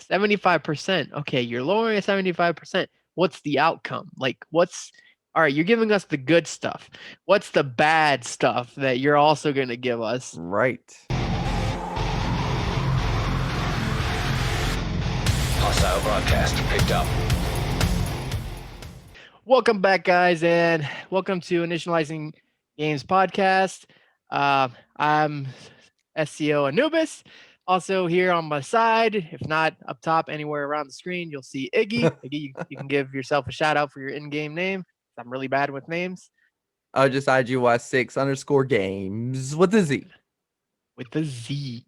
75%. Okay, you're lowering it 75%. What's the outcome? Like, all right, you're giving us the good stuff. What's the bad stuff that you're also going to give us? Right. Hostile broadcast picked up. Welcome back, guys, and welcome to Initializing Games Podcast. I'm Sco-Anubis. Also here on my side, if not up top, anywhere around the screen, you'll see Iggy. Iggy, you can give yourself a shout out for your in-game name. I'm really bad with names. Oh, just IGY6_games with a Z. With the Z.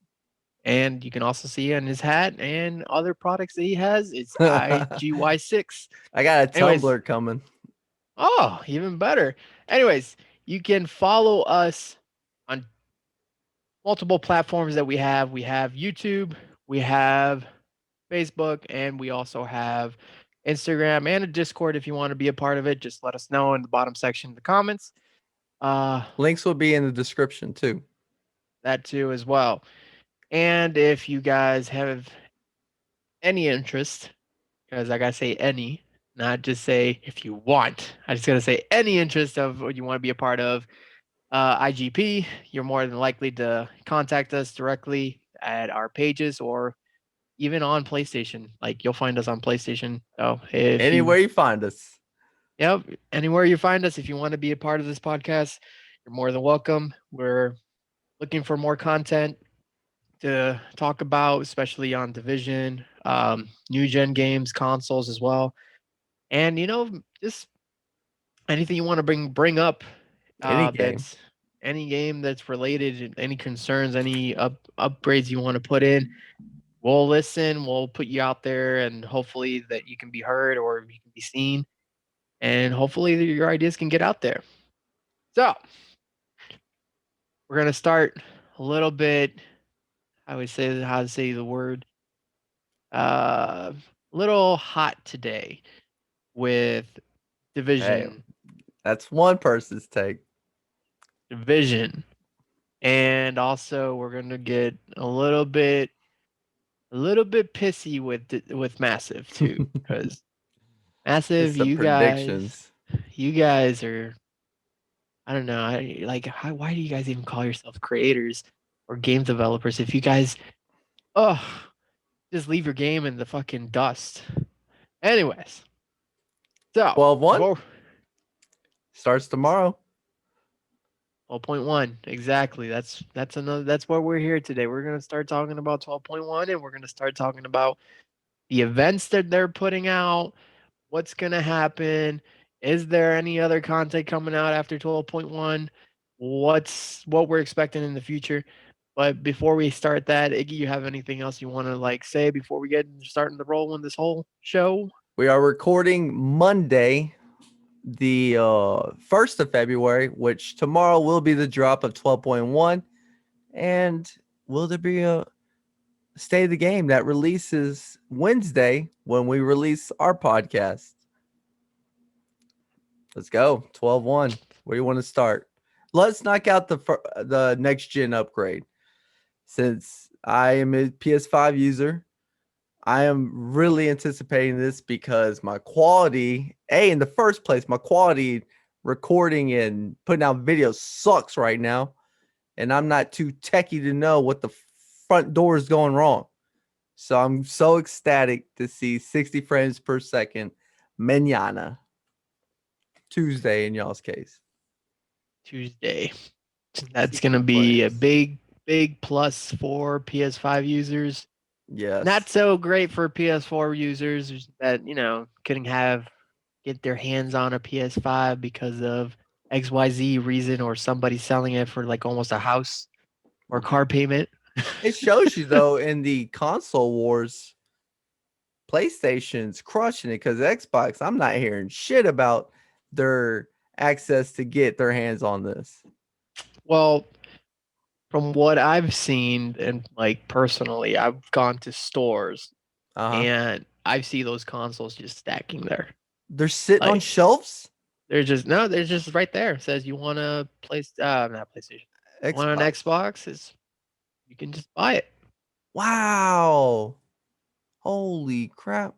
And you can also see on his hat and other products that he has, it's IGY6. I got a Tumblr coming. Oh, even better. Anyways, you can follow us on multiple platforms that we have. We have YouTube, we have Facebook, and we also have Instagram and a Discord. If you want to be a part of it, just let us know in the bottom section of the comments. Links will be in the description too. That too as well. And if you guys have any interest, because I gotta say any, not just say if you want. I just gotta say any interest of what you want to be a part of IGP, you're more than likely to contact us directly at our pages or even on PlayStation. Like you'll find us on PlayStation. So anywhere you find us. Yep, anywhere you find us, if you want to be a part of this podcast, you're more than welcome. We're looking for more content to talk about, especially on Division, new gen games, consoles as well, and just anything you want to bring up. That's any game that's related, any concerns, any upgrades you want to put in. We'll listen. We'll put you out there, and hopefully that you can be heard or you can be seen, and hopefully your ideas can get out there. So we're gonna start a little bit. I would say how to say the word. Little hot today with Division. Hey, that's one person's take. Division, and also we're gonna get a little bit pissy with Massive too, because Massive, you guys are. I don't know. Why do you guys even call yourselves creators or game developers if you guys, just leave your game in the fucking dust? Anyways, so 12-1 starts tomorrow. 12.1 exactly. That's why we're here today. We're gonna start talking about 12.1, and we're gonna start talking about the events that they're putting out. What's gonna happen? Is there any other content coming out after 12.1? What we're expecting in the future? But before we start that, Iggy, you have anything else you want to say before we get starting to roll in this whole show? We are recording Monday, the 1st of February, which tomorrow will be the drop of 12.1. And will there be a State of the Game that releases Wednesday when we release our podcast? Let's go. 12-1. Where do you want to start? Let's knock out the next gen upgrade. Since I am a PS5 user, I am really anticipating this because my quality, in the first place, my quality recording and putting out videos sucks right now. And I'm not too techie to know what the front door is going wrong. So I'm so ecstatic to see 60 frames per second mañana. Tuesday in y'all's case. Tuesday. That's going to be a big plus for PS5 users. Yes. Not so great for PS4 users that, get their hands on a PS5 because of XYZ reason or somebody selling it for like almost a house or car payment. It shows you though in the console wars, PlayStation's crushing it because Xbox, I'm not hearing shit about their access to get their hands on this. Well, from what I've seen and like personally, I've gone to stores and I see those consoles just stacking there. They're sitting on shelves? They're just right there. It says you want to not PlayStation. Xbox. Want an Xbox? You can just buy it. Wow. Holy crap!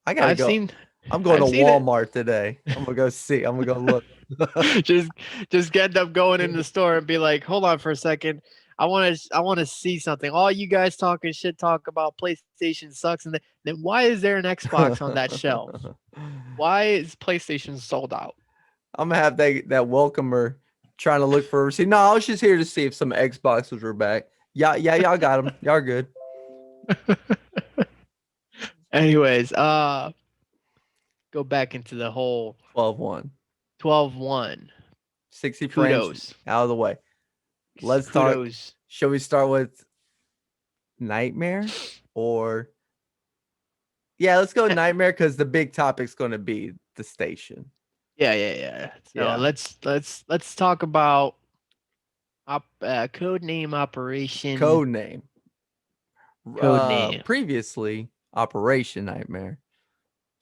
I gotta I've go. seen I'm going to I've seen it. Walmart today. I'm gonna go see. I'm gonna go look. just just end up going in the store and be like, hold on for a second. I want to see something. All you guys talking shit talk about PlayStation sucks, and then why is there an Xbox on that shelf? Why is PlayStation sold out? I'm gonna have that welcomer trying to look for a receipt. No, I was just here to see if some Xboxes were back. Yeah, y'all got them. Y'all are good. Anyways, go back into the whole 12-1. 12-1. 60 frames Kudos. out of the way. Let's talk. Kudos. Shall we start with Nightmare or let's go with Nightmare because the big topic's going to be the station. Yeah. So Yeah. let's talk about codename operation. Codename. Codename. Previously, Operation Nightmare.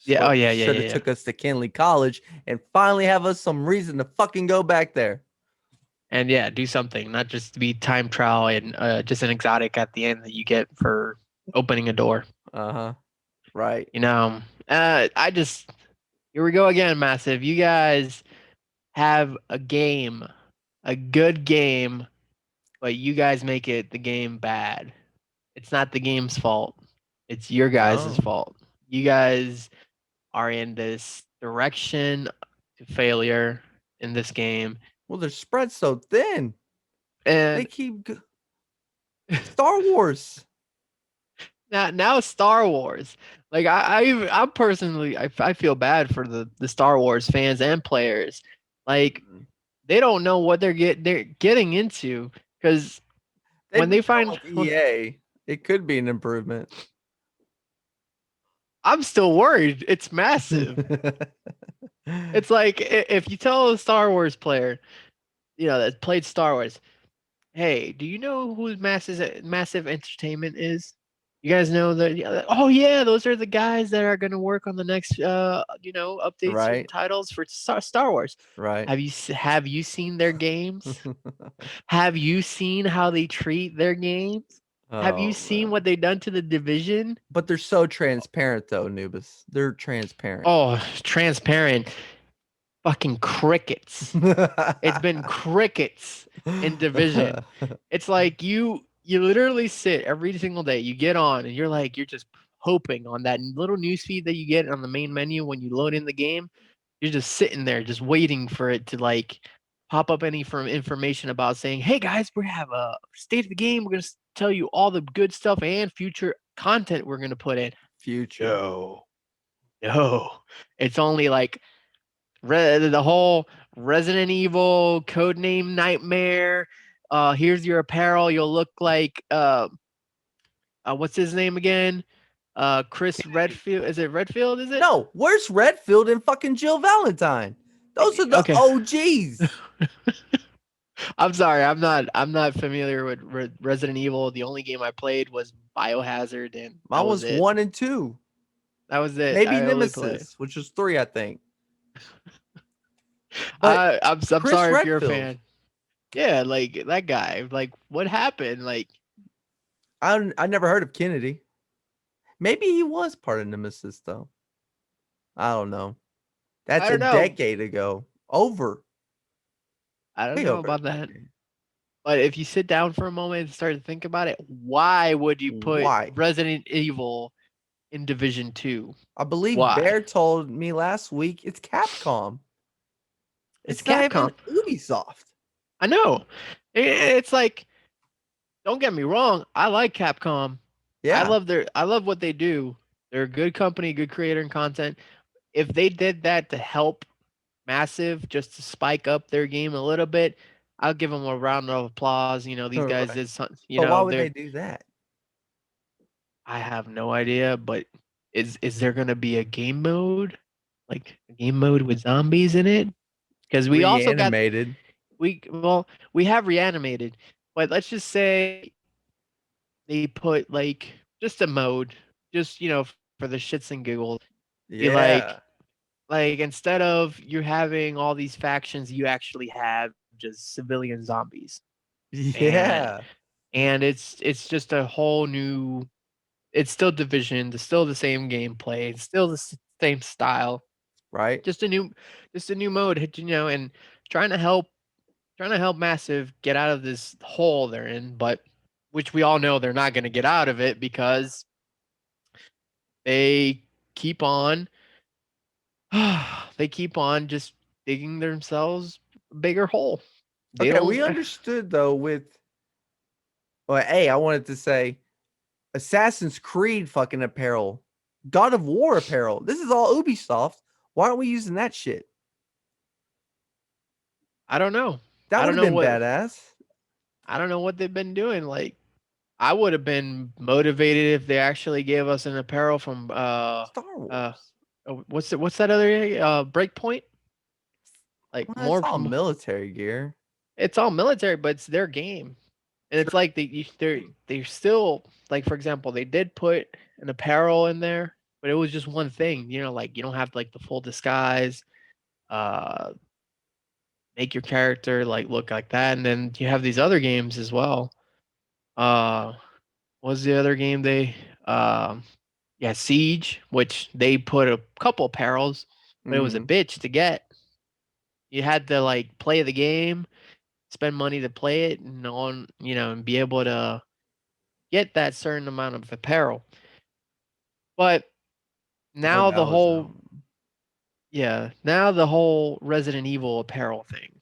Yeah. Oh yeah. Should have took us to Kinley College and finally have us some reason to fucking go back there. And yeah, do something, not just to be time trial and just an exotic at the end that you get for opening a door. Right. Here we go again, Massive. You guys have a game, a good game, but you guys make it the game bad. It's not the game's fault. It's your guys' No. fault. You guys are in this direction to failure in this game. Well, they're spread so thin. They And keep Star Wars. now Star Wars. Like I'm personally I feel bad for the Star Wars fans and players. Like they don't know what they're getting into because when they find like EA, it could be an improvement. I'm still worried. It's massive. It's like if you tell a Star Wars player, that played Star Wars, hey, do you know who Massive Entertainment is? You guys know that? Yeah, oh yeah, those are the guys that are going to work on the next, updates Right. and titles for Star Wars. Right. Have you seen their games? Have you seen how they treat their games? Have you seen what they've done to the Division? But they're so transparent, though, Anubis. They're transparent. Oh, transparent. Fucking crickets. It's been crickets in Division. It's like you literally sit every single day. You get on and you're just hoping on that little newsfeed that you get on the main menu when you load in the game. You're just sitting there, just waiting for it to like pop up any information about saying, "Hey guys, we have a state of the game. We're gonna tell you all the good stuff and future content we're gonna put in." Future. No, it's only like the whole Resident Evil codename Nightmare. Here's your apparel. You'll look like what's his name again? Chris Redfield. Is it Redfield? Is it? No, where's Redfield and fucking Jill Valentine? Those are the OGs. I'm sorry, I'm not familiar with Resident Evil. The only game I played was Biohazard, and Mine was 1 and 2. That was it. Maybe Nemesis, which was 3, I think. I'm sorry Redfield. if you're a fan. Yeah, like that guy. Like, what happened? Like, I never heard of Kennedy. Maybe he was part of Nemesis, though. I don't know. That's a decade ago. Over. I don't know about that. But if you sit down for a moment and start to think about it, why would you put Resident Evil in Division 2? I believe Bear told me last week it's Capcom. It's Capcom. Ubisoft. I know. It's like, don't get me wrong. I like Capcom. Yeah. I love what they do. They're a good company, good creator and content. If they did that to help Massive, just to spike up their game a little bit, I'll give them a round of applause. These guys did something. But why would they do that? I have no idea. But is there going to be a game mode, like a game mode with zombies in it? Because we also got we have reanimated, but let's just say they put like just a mode, just for the shits and giggles. Yeah. Like instead of you having all these factions, you actually have just civilian zombies. Yeah. And it's just a whole new. it's still Division, it's still the same gameplay, it's still the same style, right? just a new mode, and trying to help Massive get out of this hole they're in, but which we all know they're not going to get out of it because they keep on they keep on just digging themselves a bigger hole. They Okay, don't we understood though with well, I wanted to say Assassin's Creed fucking apparel, God of War apparel. This is all Ubisoft. Why aren't we using that shit? I don't know. That I would don't have know been what badass. I don't know what they've been doing. Like I would have been motivated if they actually gave us an apparel from Star uh Wars. what's that other Breakpoint? Like Well, it's more all military gear. it's all military, but it's their game. And Sure. it's like they're still like, for example, they did put an apparel in there, but it was just one thing. Like you don't have like the full disguise, uh, make your character like look like that, and then you have these other games as well. Uh, what was the other game yeah, Siege, which they put a couple apparels, but it was a Mhm. bitch to get. You had to like play the game, spend money to play it, and be able to get that certain amount of apparel. But Oh, now that the was whole now the whole Resident Evil apparel thing.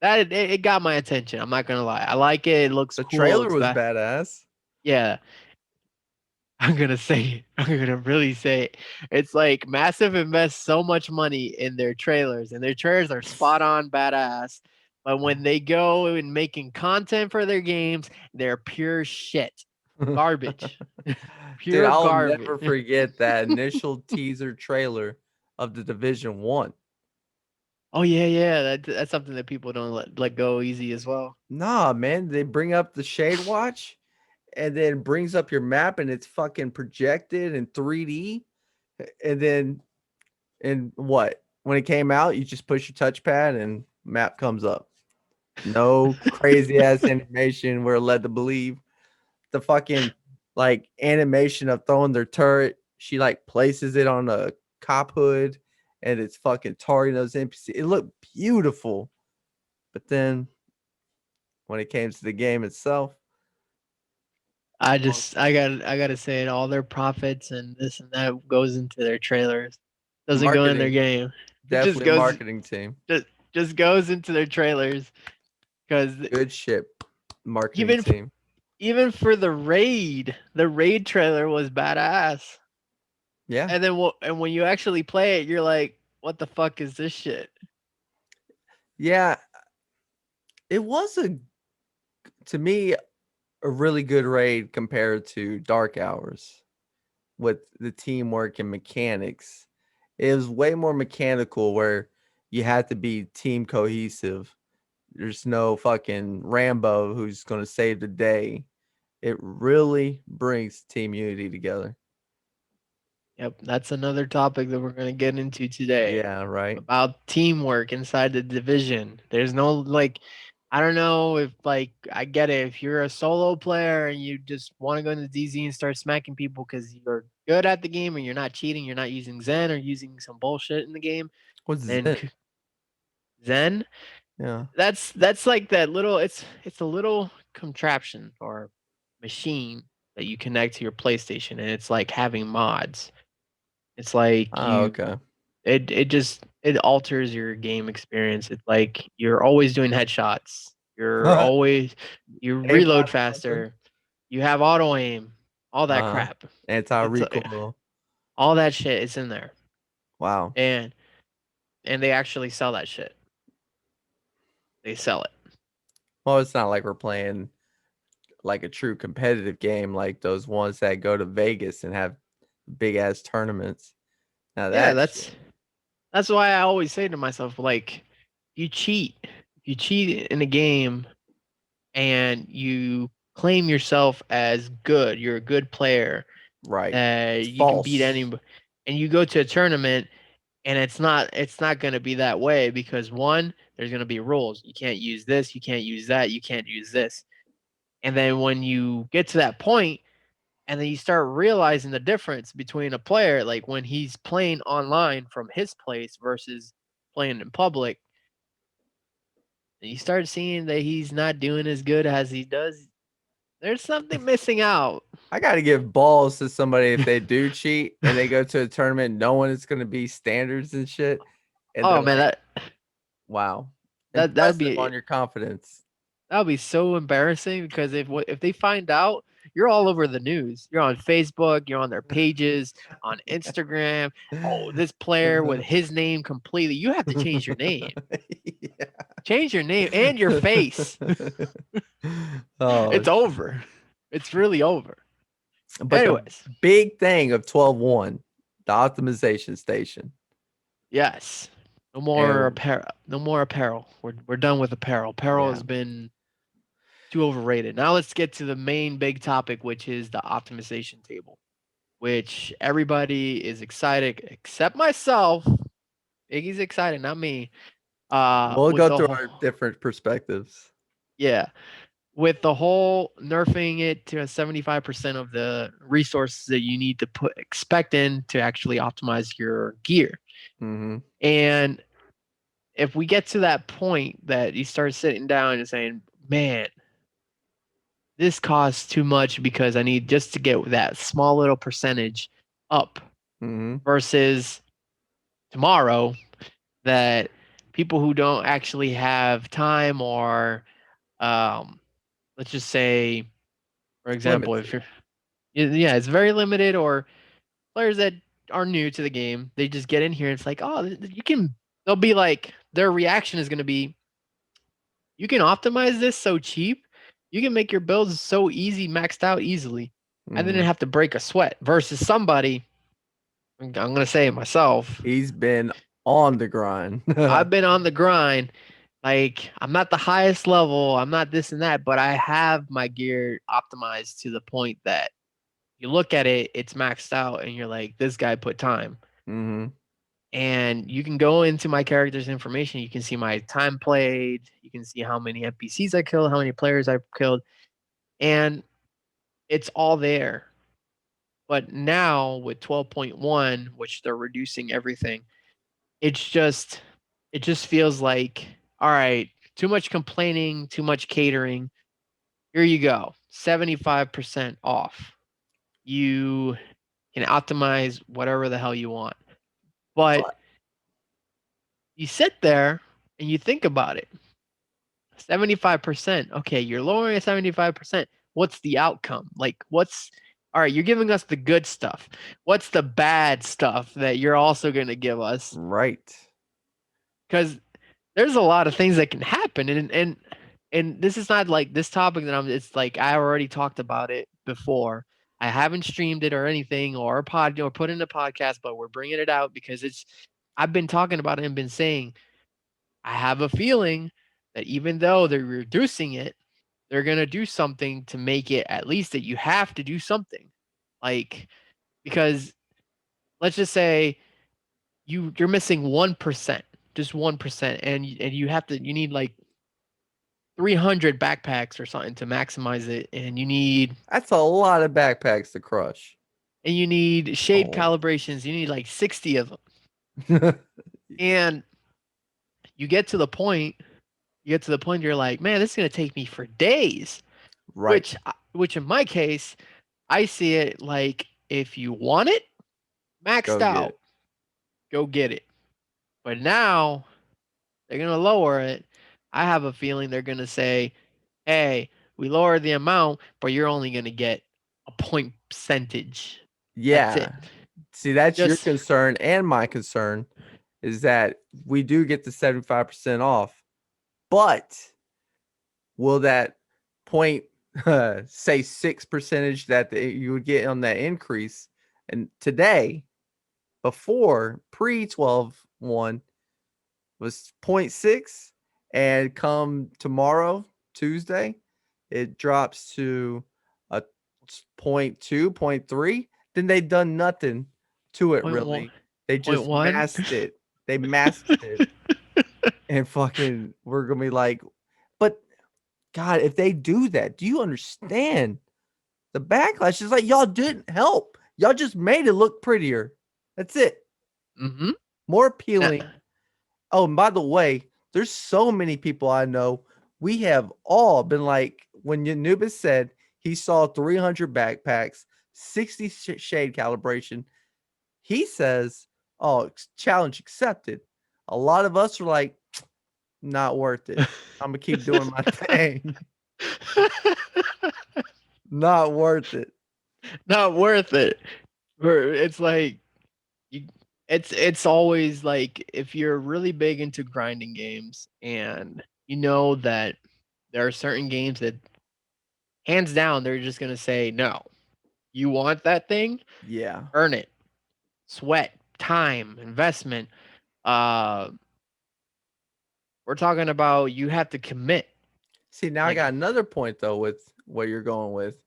It got my attention. I'm not gonna lie. I like it. It looks the cool. It trailer looks was that. badass. Yeah, I'm gonna say it. I'm gonna really say it. It's like Massive invests so much money in their trailers, and their trailers are spot on badass. But when they go and making content for their games, they're pure shit, garbage, Dude, pure I'll garbage. never forget that initial teaser trailer of the Division 1. Oh yeah, yeah. That's something that people don't let go easy as well. Nah, man, they bring up the Shade Watch and then brings up your map and it's fucking projected in 3D. And then and what? When it came out, you just push your touchpad and map comes up. No crazy ass animation we're led to believe. The fucking like animation of throwing their turret, she like places it on a cop hood and it's fucking targeting those NPC. It looked beautiful. But then when it came to the game itself, well, I gotta say it. All their profits and this and that goes into their trailers. Doesn't go in their marketing, game. It just definitely goes marketing team. just just goes into their trailers because Good shit, marketing even team. even for the raid trailer was badass. Yeah. And when you actually play it, you're like, what the fuck is this shit? Yeah. It was to me, a really good raid compared to Dark Hours with the teamwork and mechanics. It was way more mechanical where you had to be team cohesive. There's no fucking Rambo who's going to save the day. It really brings team unity together. Yep, that's another topic that we're gonna get into today. Yeah, right. About teamwork inside the division. There's no like I don't know if like I get it if you're a solo player and you just want to go into DZ and start smacking people because you're good at the game and you're not cheating, you're not using Zen or using some bullshit in the game. What's Then Zen? Zen, Yeah. that's like that little it's a little contraption or machine that you connect to your PlayStation and it's like having mods. It's like Oh, okay. it alters your game experience. It's like you're always doing headshots. You reload Aimbot or something. faster. You have auto aim. All that Uh-huh. crap. Anti It's recoil. all that shit is in there. Wow. And they actually sell that shit. They sell it. Well, it's not like we're playing like a true competitive game like those ones that go to Vegas and have big ass tournaments. Now Yeah, that shit. that's why I always say to myself like you cheat. If you cheat in a game and you claim yourself as good, you're a good player, Right. It's you can beat false. anybody, and you go to a tournament, and it's not going to be that way because one, there's going to be rules. You can't use this, you can't use that, you can't use this. And then when you get to that point, And then you start realizing the difference between a player, like when he's playing online from his place versus playing in public. And you start seeing that he's not doing as good as he does. There's something missing out. I got to give balls to somebody if they do cheat and they go to a tournament knowing it's going to be standards and shit. And they're Oh man, like, that wow, that would impressive be on your confidence. that would be so embarrassing because if they find out, you're all over the news. You're on Facebook, you're on their pages, on Instagram. Oh, this player with his name completely. You have to change your name. Yeah. Change your name and your face. Oh, It's over. It's really over. but the Anyways, big thing of 12.1, the optimization station. yes. No more And apparel. No more apparel. We're done with apparel. Apparel yeah, has been too overrated. Now let's get to the main big topic, which is the optimization table, which everybody is excited except myself. Iggy's excited, not me. we'll With go the through whole, our different perspectives. yeah, with the whole nerfing it to 75% of the resources that you need to expect in to actually optimize your gear. Mm-hmm. And if we get to that point that you start sitting down and saying, man, this costs too much because I need just to get that small little percentage up Mm-hmm. versus tomorrow that people who don't actually have time or let's just say for It's example if limited. you're yeah it's very limited or players that are new to the game they just get in here and it's like oh you can they'll be like their reaction is going to be you can optimize this so cheap. You can make your builds so easy, maxed out easily. I Mm-hmm. didn't have to break a sweat versus somebody, I'm going to say it myself. He's been on the grind. I've been on the grind. Like, I'm not the highest level. I'm not this and that, but I have my gear optimized to the point that you look at it, it's maxed out, and you're like, this guy put time. Mm-hmm. And you can go into my character's information. You can see my time played. You can see how many NPCs I killed, how many players I've killed. And it's all there. But now with 12.1, which they're reducing everything, it's just it just feels like all right, too much complaining, too much catering. Here you go. 75% off. You can optimize whatever the hell you want. But But you sit there and you think about it. 75%. Okay, you're lowering it 75%. What's the outcome? Like, what's all right? You're giving us the good stuff. What's the bad stuff that you're also going to give us? right. Because there's a lot of things that can happen, and this is not like this topic that I'm. It's like I already talked about it before. I haven't streamed it or anything or put in a podcast, but we're bringing it out because it's. I've been talking about it and been saying I have a feeling that even though they're reducing it, they're gonna do something to make it at least that you have to do something. Like because let's just say you're missing 1%, just 1%, and you need like 300 backpacks or something to maximize it, and That's a lot of backpacks to crush. you need shade Oh. calibrations. You need like 60 of them, and you get to the point. You're like, man, this is gonna take me for days. Right. Which in my case, I see it like if you want it Go maxed get out, it. go get it. But now they're gonna lower it. I have a feeling they're gonna say, "Hey, we lowered the amount, but you're only gonna get a point percentage. That's it." Yeah. See, that's your Just concern and my concern is that we do get the 75% off, but will that point say 6 percentage that you would get on that increase? And today, before pre 12.1 was zero point 0.6, and come tomorrow, Tuesday, it drops to a point 0.2, zero point 0.3. Then they done nothing to it point one, really. They point just one. masked it. They masked it, and fucking we're gonna be like, but God, if they do that, do you understand The backlash is like y'all didn't help. Y'all just made it look prettier. That's it. Mm-hmm. More appealing. Oh, and by the way, there's so many people I know. We have all been like, when Anubis said he saw 300 backpacks, 60 shade calibration, he says, oh, challenge accepted. A lot of us are like, not worth it. I'm going to keep doing my thing. Not worth it. Not worth it. It's like you it's always like if you're really big into grinding games and you know that there are certain games that hands down they're just going to say no. You want that thing? Yeah. Earn it. Sweat, time, investment. Uh we're talking about you have to commit. See, now I Like, got another point, though, with what you're going with.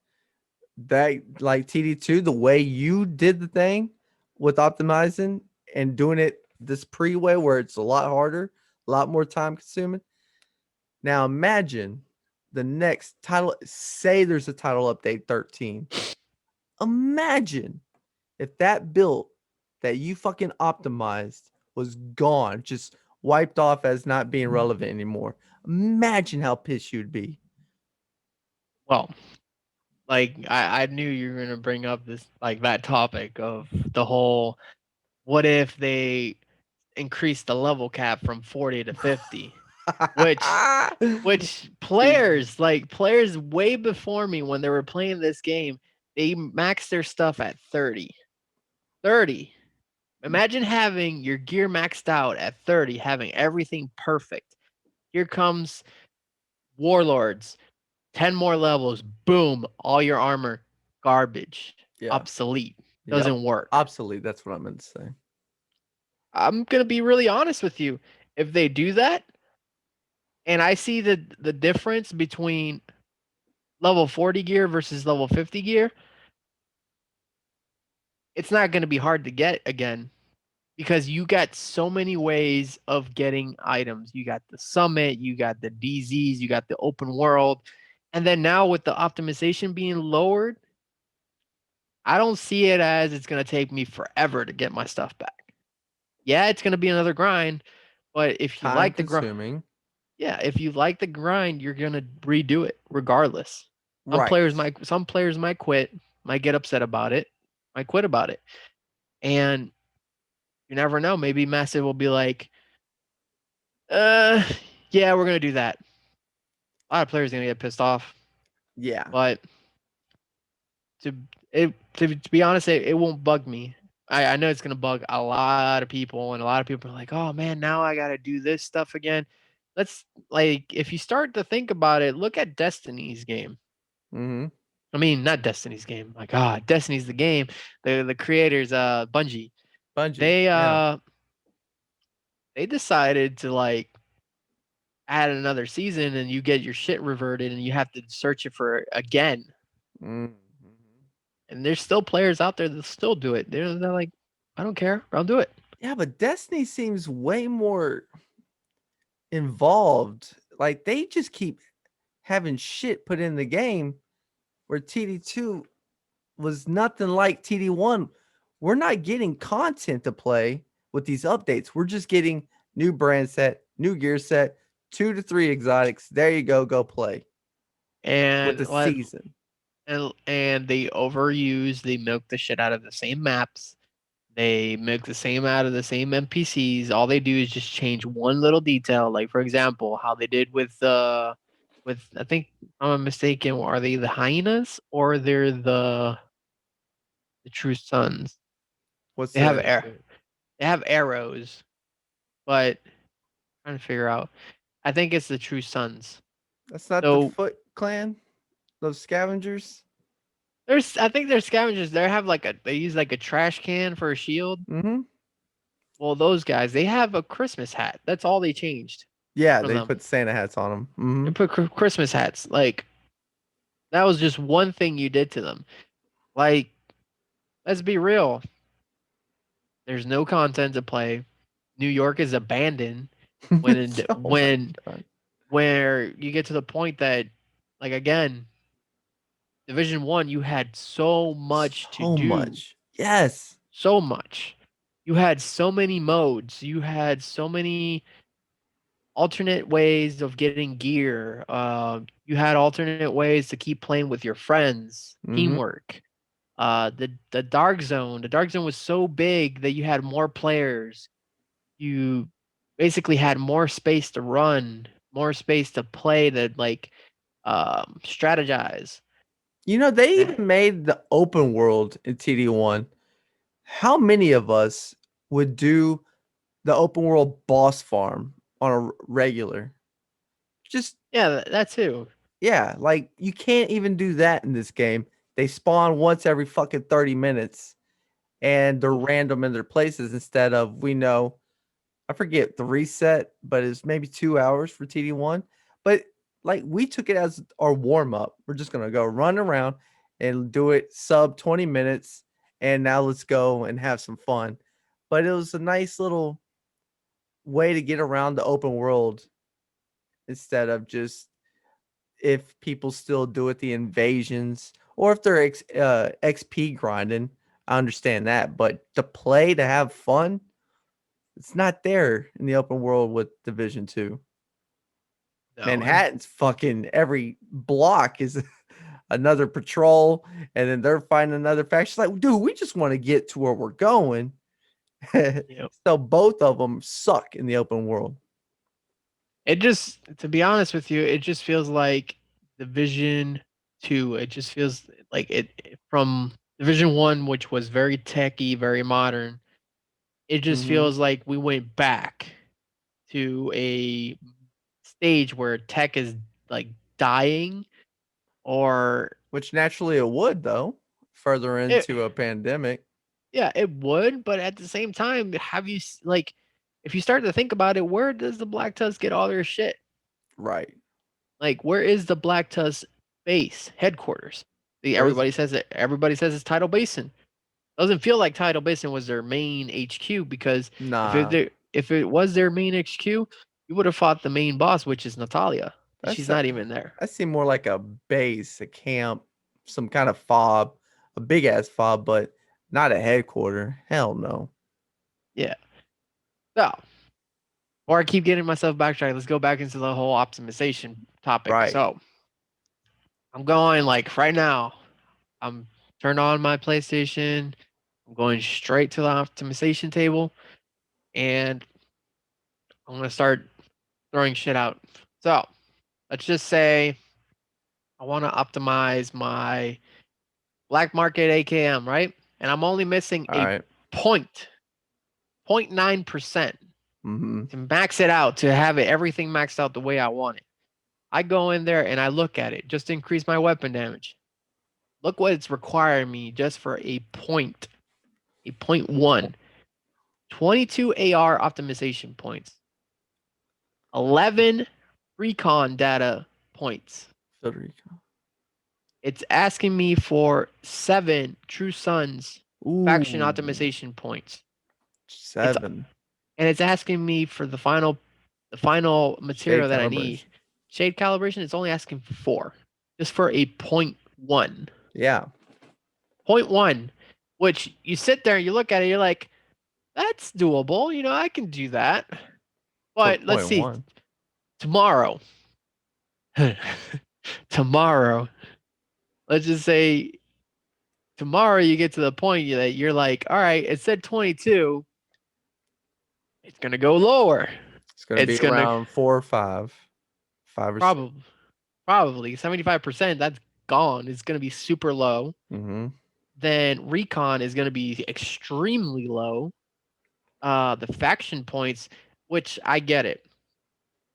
That, like TD2, the way you did the thing with optimizing and doing it this pre-way where it's a lot harder, a lot more time consuming. Now imagine the next title, say there's a title update 13. Imagine if that build that you fucking optimized was gone, just wiped off as not being relevant anymore. Imagine how pissed you'd be. well, like I knew you were going to bring up this like that topic of the whole what if they increase the level cap from 40 to 50, which players way before me when they were playing this game, they maxed their stuff at 30. 30. Imagine having your gear maxed out at 30, having everything perfect. Here comes Warlords, 10 more levels, boom, all your armor garbage, Yeah. obsolete, Yep. doesn't work. Obsolete. That's what I meant to say. I'm going to be really honest with you. If they do that, and I see the difference between level 40 gear versus level 50 gear, it's not going to be hard to get again because you got so many ways of getting items. You got the summit, you got the DZs, you got the open world. And then now with the optimization being lowered, I don't see it as it's going to take me forever to get my stuff back. Yeah, it's going to be another grind, but if you Time like the grind, consuming. yeah, if you like the grind, you're going to redo it regardless. Right. Some players might quit, might get upset about it, might quit about it. And you never know, maybe Massive will be like, yeah, we're going to do that. A lot of players are going to get pissed off, Yeah. but to to be honest, it won't bug me. I know it's gonna bug a lot of people, and a lot of people are like, "Oh man, now I gotta do this stuff again." Let's like, if you start to think about it, look at Destiny's game. Mm-hmm. I mean, not Destiny's game. My God, Destiny's the game. The creators, Bungie, Bungie. they Yeah. uh they decided to like add another season, and you get your shit reverted, and you have to search it for again. Mm-hmm. And there's still players out there that still do it. They're like, I don't care, I'll do it. Yeah, but Destiny seems way more involved. Like they just keep having shit put in the game where TD2 was nothing like TD1. We're not getting content to play with these updates. We're just getting new brand set, new gear set, 2 to 3 exotics. There you go play with And the season. and they milk the shit out of the same maps. They milk the same out of the same NPCs. All they do is just change one little detail. Like for example, how they did with I think if I'm not mistaken, are they the hyenas or they're the true sons? What's They have the air they have arrows, but I'm trying to figure out. I think it's the true sons. That's not the So Foot Clan? Those scavengers? I think they're scavengers. They use like a trash can for a shield. Mm-hmm. Well, those guys, they have a Christmas hat. That's all they changed Yeah, from they them. put Santa hats on them. They Mm-hmm. put Christmas hats. Like that was just one thing you did to them. Like, let's be real. There's no content to play. New York is abandoned Oh my when god. where you get to the point that like again, Division 1, you had so much to So do. much. Yes. So much. You had so many modes. You had so many alternate ways of getting gear. You had alternate ways to keep playing with your friends, Mm-hmm. teamwork. The dark zone. The dark zone was so big that you had more players. You basically had more space to run, more space to play, to like strategize. They Eh, even made the open world in TD1. How many of us would do the open world boss farm on a regular? Just Yeah, that too. yeah, like you can't even do that in this game. They spawn once every fucking 30 minutes and they're Oof. random in their places instead of we know I forget the reset, but it's maybe 2 hours for TD1. But like we took it as our warm up. We're just gonna go run around and do it sub 20 minutes, and now let's go and have some fun. But it was a nice little way to get around the open world instead of just if people still do it the invasions or if they're XP grinding. I understand that, but to play to have fun, it's not there in the open world with Division 2. No, and Manhattan's fucking every block is another patrol, and then they're fighting another faction. Like, dude, we just want to get to where we're going. you know, So both of them suck in the open world. it just, to be honest with you, it just feels like Division 2. It just feels like from Division 1, which was very techy, very modern. It just Hmm. feels like we went back to a stage where tech is like dying, or Which naturally it would, though, further it, into a pandemic. yeah, it would. But at the same time, like, if you start to think about it, where does the Black Tusk get all their shit? Right. Like, where is the Black Tusk base headquarters? Where's Everybody says it. Everybody says it's Tidal Basin. Doesn't feel like Tidal Basin was their main HQ, because nah? if it was their main HQ, you would have fought the main boss, which is Natalia. That's She's not even there. I see more like a base, a camp, some kind of fob, a big ass fob, but not a headquarter. Hell no. Yeah. So, or I keep getting myself backtracked. Let's go back into the whole optimization topic. Right. So, I'm going like right now. I'm turned on my PlayStation. I'm going straight to the optimization table, and I'm gonna start throwing shit out. So, let's just say I want to optimize my black market AKM, right? And I'm only missing All a right. point, 0.9% Mm-hmm. to max it out, to have it everything maxed out the way I want it. I go in there and I look at it just to increase my weapon damage. Look what it's requiring me just for a point one. 22 AR optimization points, 11 recon data points. Federico. It's asking me for 7 True Sons faction Ooh, optimization points. It's seven. and it's asking me for the final Shade material that I need. calibration. Shade calibration, it's only asking for 4. Just for a point one. Yeah. Point one. Which you sit there and you look at it, you're like, that's doable. I can do that. For But let's point see. one. Tomorrow. Tomorrow. Let's just say tomorrow you get to the point that you're like, all right, it said 22. It's gonna go lower. It's gonna be It's gonna around 4 or 5. 5 or 6. probably 75%. That's gone. It's gonna be super low. Mm-hmm. Then recon is gonna be extremely low. The faction points, which I get it.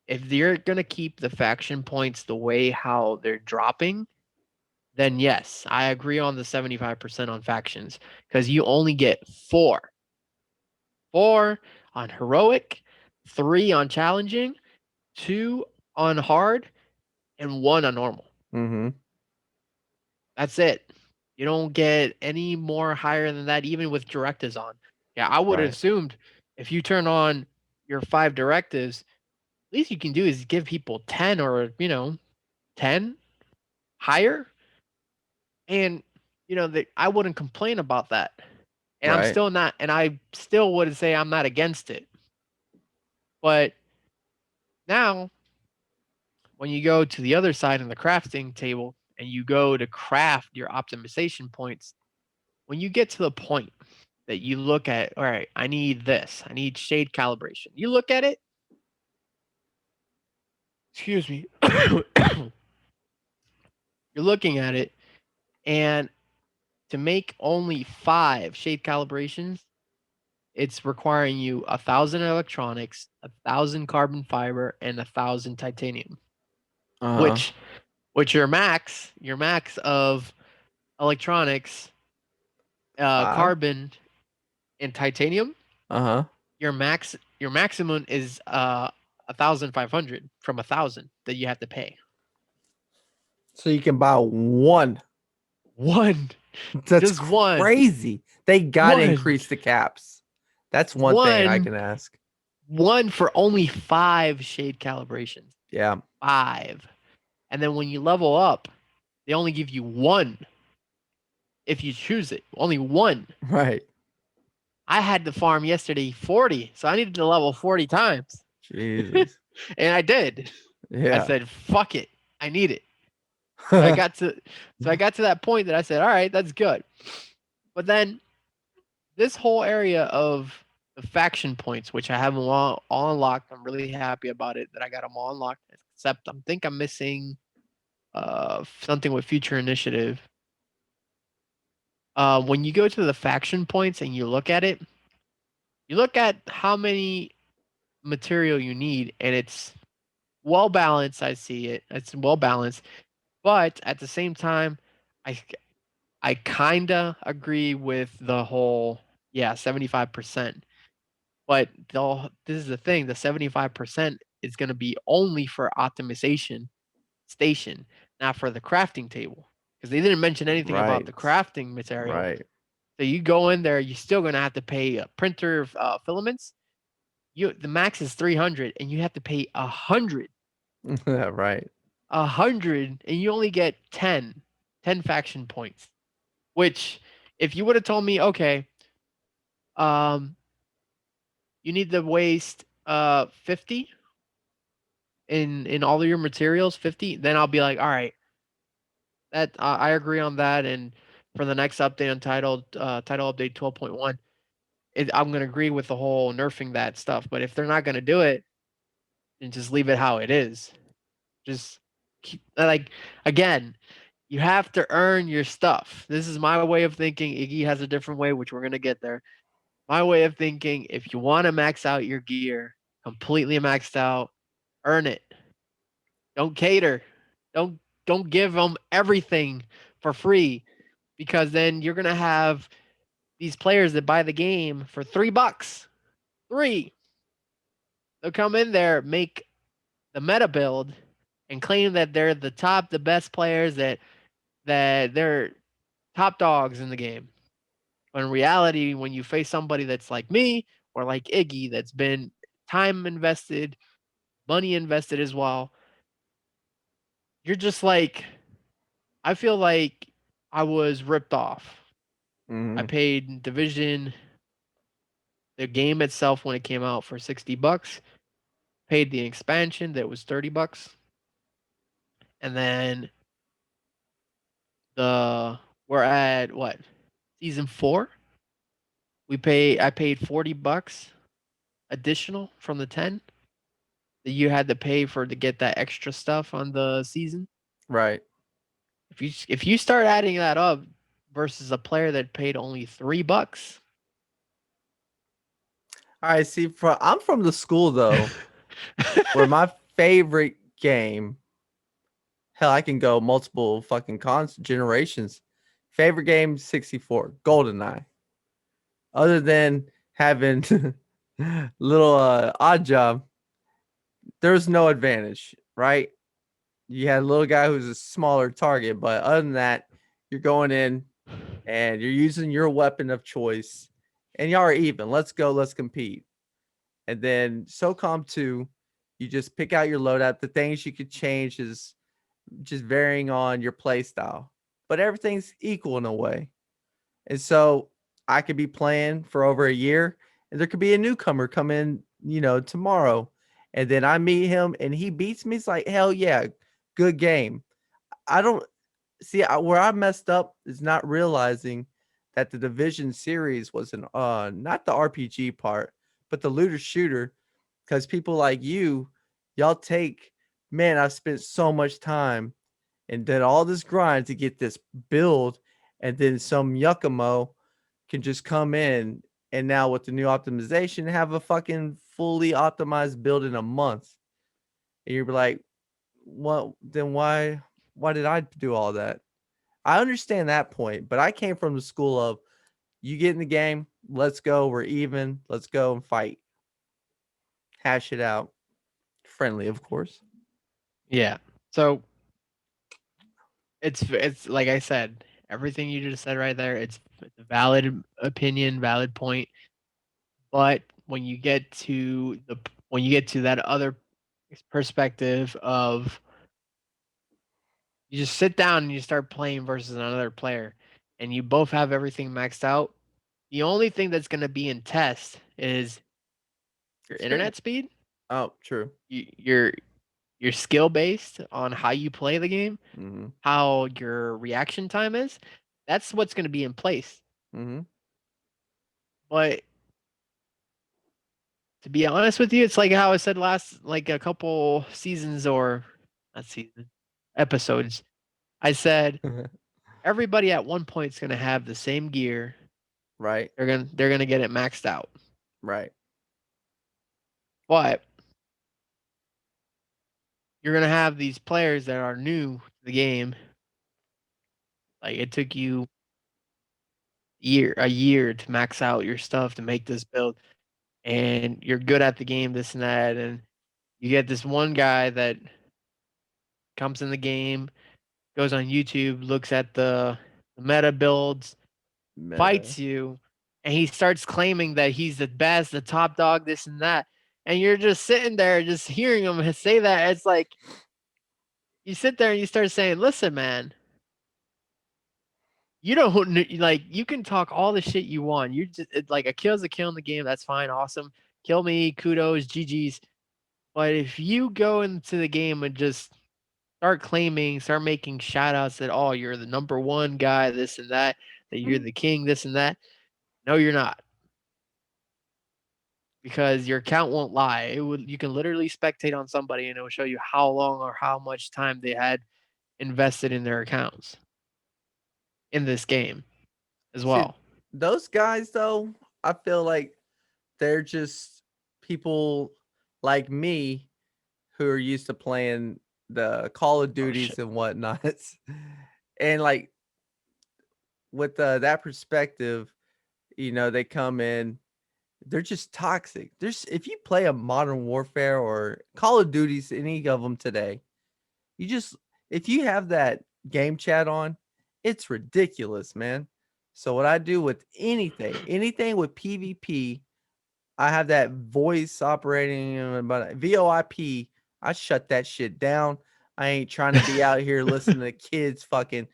If you're gonna keep the faction points the way how they're dropping, then yes, I agree on the 75% on factions, because you only get four on heroic, 3 on challenging, 2 on hard, and 1 on normal. Mm-hmm. That's it. You don't get any more higher than that, even with directives on. Yeah, I would have Right. assumed if you turn on your 5 directives, least you can do is give people 10, or 10 higher. And I wouldn't complain about that. And I'm Right. still not, and I still wouldn't say I'm not against it. But now, when you go to the other side in the crafting table and you go to craft your optimization points, when you get to the point that you look at, all right, I need this, I need shade calibration. You look at it, excuse me, you're looking at it, and to make only 5 shade calibrations, it's requiring you 1,000 electronics, 1,000 carbon fiber, and 1,000 titanium. Uh-huh. Which your max of electronics, Five. carbon, and titanium, Uh-huh. your maximum is 1,500 from 1,000 that you have to pay. So you can buy one. One, That's just one, crazy. They got to one, increase the caps. That's one thing I one, can ask. one for only 5 shade calibrations. Yeah. 5. And then when you level up, they only give you one if you choose it. Only one. Right. I had to farm yesterday 40, so I needed to level 40 times. Jesus. And I did. I Yeah. said, fuck it. I need it. So I got to that point that I said, all right, that's good. But then this whole area of the faction points, which I have them all unlocked, I'm really happy about it that I got them all unlocked. Except I think I'm missing something with future initiative. When you go to the faction points and you look at it, you look at how many material you need, and it's well balanced. I see it. It's well balanced, but at the same time, I I kinda agree with the whole 75%. But this is the thing: the 75% is going to be only for optimization station, not for the crafting table, because they didn't mention anything about Right. the crafting material. Right. So you go in there, you're still going to have to pay a printer filaments. The max is 300, and you have to pay 100, Right. 100, and you only get 10 faction points. Which, if you would have told me, okay, um, you need to waste 50 in all of your materials, 50, then I'll be like, all right, that I agree on that. And for the next update on title update 12.1, I'm gonna agree with the whole nerfing that stuff. But if they're not gonna do it, then just leave it how it is. Just keep, like, again, you have to earn your stuff. This is my way of thinking. Iggy has a different way, which we're gonna get there. My way of thinking: if you want to max out your gear, completely maxed out, earn it. Don't cater. Don't don't give them everything for free, because then you're gonna have these players that buy the game for $3. 3. They'll come in there, make the meta build, and claim that they're the best players, that they're top dogs in the game. But in reality, when you face somebody that's like me or like Iggy, that's been time invested, money invested as well, you're just like, I feel like I was ripped off. I Mm-hmm. paid Division, the game itself when it came out, for $60. Paid the expansion that was $30, and then the we're at what, season 4. I paid $40 additional from the 10 that you had to pay for to get that extra stuff on the season. Right. If you start adding that up versus a player that paid only $3. All right. See, I'm from the school though, where my favorite game, hell, I can go multiple fucking generations. Favorite game, 64, GoldenEye. Other than having little odd job, there's no advantage, right? You had a little guy who's a smaller target, but other than that, you're going in and you're using your weapon of choice, and y'all are even. Let's go, let's compete. And then SOCOM 2, you just pick out your loadout. The things you could change is just varying on your play style. but everything's equal in a way. And so I could be playing for over a year, and there could be a newcomer come in, tomorrow, and then I meet him and he beats me. It's like, hell yeah, good game. I don't see where I messed up is not realizing that the Division series was not the RPG part, but the looter shooter. Because people like y'all take, man, I've spent so much time and did all this grind to get this build, and then some yuckamo can just come in and now with the new optimization have a fucking fully optimized build in a month. And you're like, what? Then why did I do all that? I understand that point, but I came from the school of you get in the game, let's go, we're even, let's go and fight, hash it out, friendly, of course. Yeah. So it's like I said, everything you just said right there. It's a valid opinion, valid point. But when you get to that other perspective of you just sit down and you start playing versus another player, and you both have everything maxed out. The only thing that's going to be in test is your internet Experience. speed, Oh, true. your your skill based on how you play the game, Mm-hmm. how your reaction time is. That's what's going to be in place. Mm-hmm. But to be honest with you, it's like how I said last, like a couple seasons or not season episodes. I said everybody at one point is going to have the same gear. Right. They're gonna get it maxed out. Right. But you're gonna have these players that are new to the game. Like it took you a year to max out your stuff to make this build, and you're good at the game, this and that, and you get this one guy that comes in the game, goes on YouTube, looks at the meta builds, Meta. fights you, and he starts claiming that he's the best, the top dog, this and that. And you're just sitting there, just hearing him say that. It's like you sit there and you start saying, "Listen, man, you don't like. You can talk all the shit you want. You just like a kill's a kill in the game. That's fine, awesome. Kill me, kudos, GGs. But if you go into the game and just start claiming, start making shout outs that, oh, you're the number one guy, this and that you're the king, this and that. No, you're not. Because your account won't lie. You can literally spectate on somebody and it will show you how long or how much time they had invested in their accounts in this game as See, well. those guys though, I feel like they're just people like me who are used to playing the Call of Oh Duties shit. and whatnot. And like with that perspective, they come in, they're just toxic. There's if you play a Modern Warfare or Call of Duties, any of them today, you just if you have that game chat on, it's ridiculous, man. So what I do with anything with PvP, I have that voice operating, but VoIP, I shut that shit down. I ain't trying to be out here listening to kids fucking,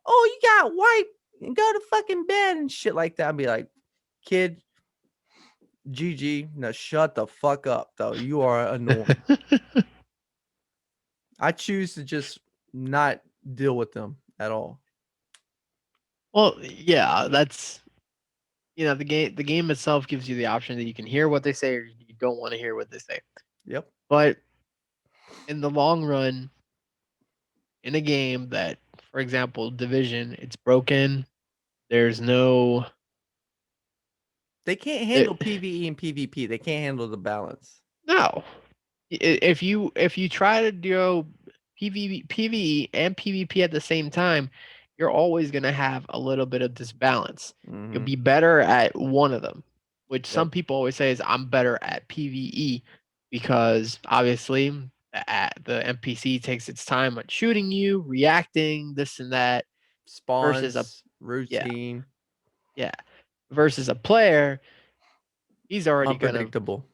oh, you got wiped and go to fucking bed and shit like that. I'd be like, kid, GG, now shut the fuck up, though. You are annoying. I choose to just not deal with them at all. Well, yeah, that's the game itself gives you the option that you can hear what they say or you don't want to hear what they say. Yep. But in the long run, in a game that, for example, Division, it's broken. There's no They can't there, handle PvE and PvP. They can't handle the balance. no. If you try to do PvE and PvP at the same time, you're always gonna have a little bit of disbalance. You'll Mm-hmm. be better at one of them, which Yep. some people always say is I'm better at PvE because obviously the NPC takes its time on shooting you, reacting, this and that, versus a Spawns, yeah, routine, yeah, versus a player, he's already gonna unpredictable.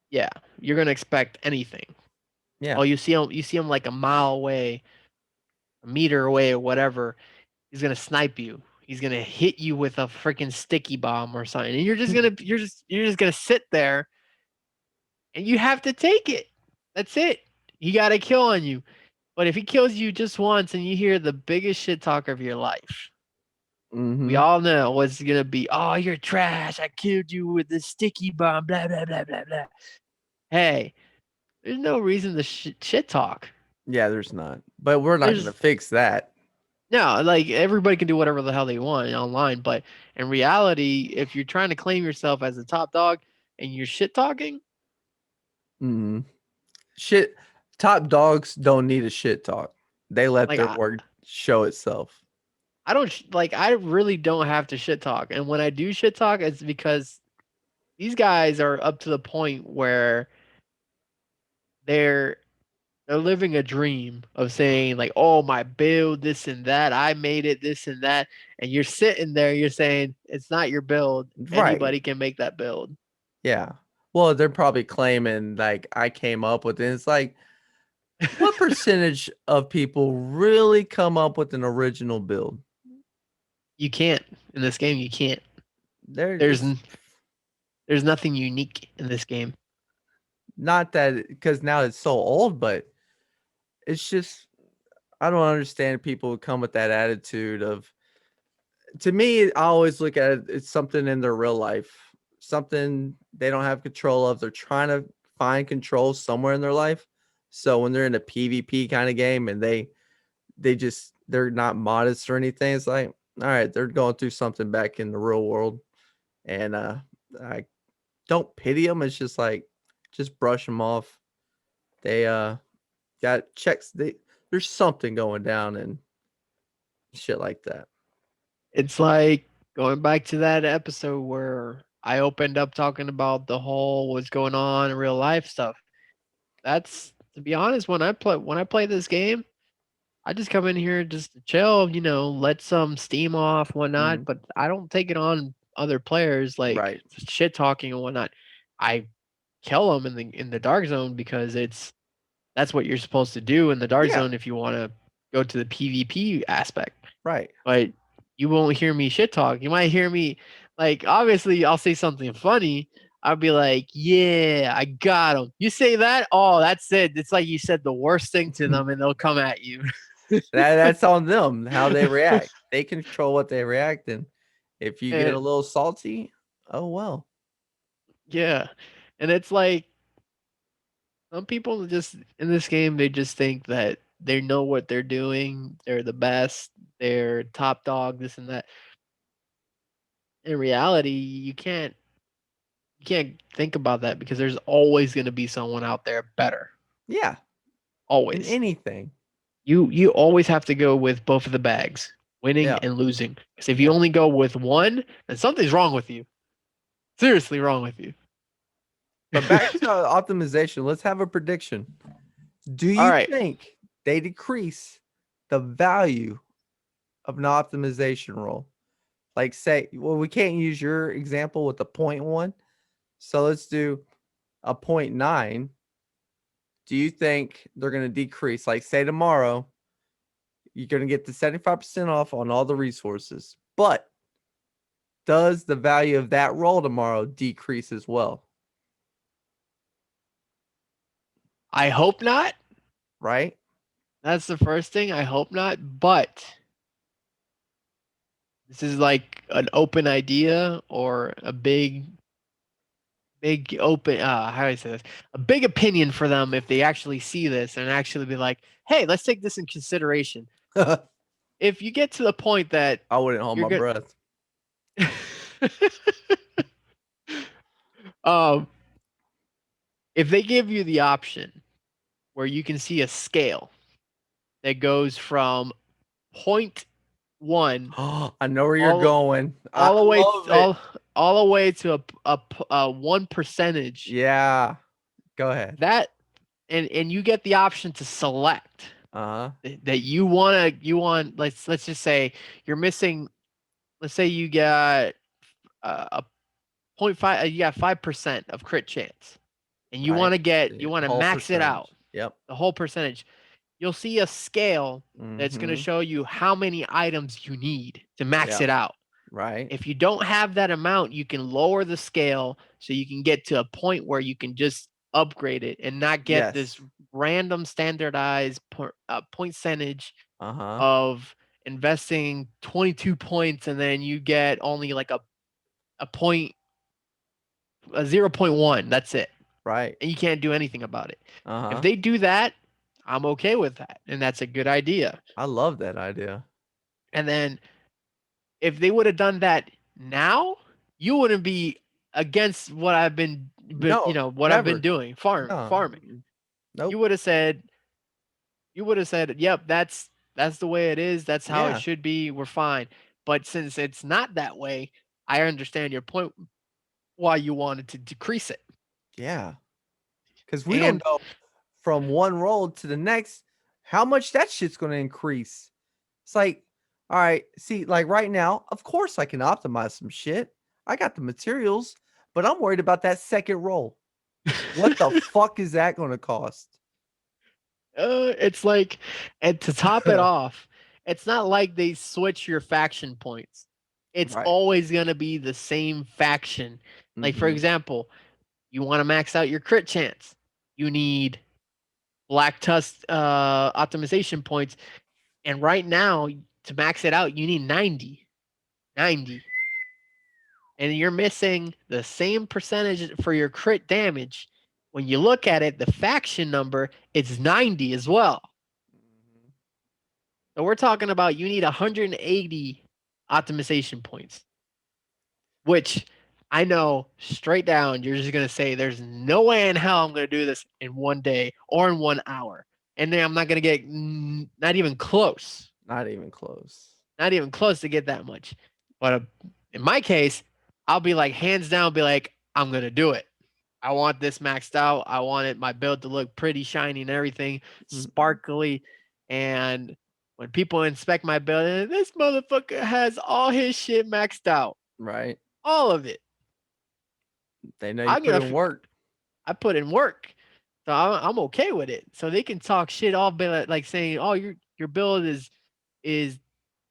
yeah, you're gonna expect anything. Yeah. Oh, you see him like a mile away, a meter away, or whatever, He's gonna snipe you. He's gonna hit you with a freaking sticky bomb or something, and you're just gonna sit there, and you have to take it. That's it. He got a kill on you. But if he kills you just once and you hear the biggest shit talker of your life, we Mm-hmm. all know what's gonna be. Oh, you're trash. I killed you with this sticky bomb. Blah blah blah blah blah. Hey, there's no reason to shit talk. Yeah, there's not. But we're not gonna There's fix that. no, like everybody can do whatever the hell they want online, but in reality, if you're trying to claim yourself as a top dog and you're shit talking, Mm. Shit. Top dogs don't need a shit talk. They let like their work show itself. I don't like I really don't have to shit talk. And when I do shit talk, it's because these guys are up to the point where they're they're living a dream of saying like, "Oh, my build, this and that. I made it, this and that." And you're sitting there, you're saying it's not your build. Right. Anybody can make that build. Yeah. Well, they're probably claiming like I came up with it. It's like what percentage of people really come up with an original build? You can't in this game. You can't. There There's it's there's nothing unique in this game. not that because now it's so old, but it's just I don't understand people who come with that attitude of to me, I always look at it, it's something in their real life, something they don't have control of. They're trying to find control somewhere in their life. So when they're in a PvP kind of game and they're not modest or anything, it's like, all right, they're going through something back in the real world. And I don't pity them. It's just like just brush them off. They got checks. There's something going down and shit like that. It's like going back to that episode where I opened up talking about the whole what's going on in real life stuff. That's to be honest, when I play this game, I just come in here just to chill, let some steam off, whatnot. Mhm. But I don't take it on other players like Right. shit talking and whatnot. I kill them in the dark zone because that's what you're supposed to do in the dark Yeah. zone if you want to go to the PvP aspect. Right. But you won't hear me shit talk. You might hear me like obviously I'll say something funny. I'll be like, "Yeah, I got him." You say that, oh, that's it. It's like you said the worst thing to them, and they'll come at you. That's on them how they react. They control what they react, and if you get a And little salty, oh well. yeah, and it's like some people just in this game they just think that they know what they're doing. They're the best. They're top dog. This and that. In reality, you can't think about that because there's always going to be someone out there better. Yeah, in Always. anything. You always have to go with both of the bags, winning Yeah, and losing. Because if you yeah. only go with one, then something's wrong with you. Seriously wrong with you. But back to optimization. Let's have a prediction. Do All you right. think they decrease the value of an optimization roll? Like say, well, we can't use your example with the 0.1. So let's do a 0.9. Do you think they're going to decrease? Like say tomorrow, you're going to get the 75% off on all the resources. But does the value of that roll tomorrow decrease as well? I hope not. Right? That's the first thing. I hope not. But this is like an open idea or a big open how do I say this? A big opinion for them if they actually see this and actually be like, hey, let's take this in consideration. I If you get to the point that wouldn't hold you're my good breath. um if they give you the option where you can see a scale that goes from point one I know where you're all going. I all the way love it. all the way to a 1%, Yeah. Go ahead. that and you get the option to select Uh-huh. that you want let's just say you're missing, let's say you got a point five, you got 5% of crit chance and you Right. want to get The you want to whole max it out percentage. Yep. the whole percentage. you'll see a scale that's going to Mm-hmm. show you how many items you need to max Yeah. it out. Right. If you don't have that amount, you can lower the scale so you can get to a point where you can just upgrade it and not get this Yes. random standardized percentage Uh-huh. of investing 22 points and then you get only like a point, a 0.1. That's it. Right. And you can't do anything about it. If Uh-huh. they do that, I'm okay with that. And that's a good idea. I love that idea. And then if they would have done that now, you wouldn't be against what I've been No, what I've been never. doing, No. farming. You Nope. would have said, "Yep, that's the way it is. That's how it Yeah. should be. We're fine." But since it's not that way, I understand your point why you wanted to decrease it. Yeah. Because we don't And know from one roll to the next how much that shit's going to increase. It's like, all right, see, like right now, of course I can optimize some shit. I got the materials, but I'm worried about that second roll. What the fuck is that going to cost? it's like, and to top it off, it's not like they switch your faction points. It's Right. always gonna be the same faction. Like for Mm-hmm. example, you want to max out your crit chance. You need black tusk optimization points, and right now to max it out, you need 90. 90. And you're missing the same percentage for your crit damage. When you look at it, the faction number is 90 as well. So we're talking about you need 180 optimization points, which I know straight down you're just gonna say there's no way in hell I'm gonna do this in 1 day or in 1 hour, and then I'm not gonna get not even close, Not even close. not even close to get that much. But in my case, I'll be like hands down, be like I'm gonna do it. I want this maxed out. I want it my build to look pretty shiny and everything, Mhm. sparkly. And when people inspect my build, this motherfucker has all his shit maxed out, Right. all of it. They know you I put get in work. I put in work, so I'm okay with it. So they can talk shit all, but like saying, "Oh, your build is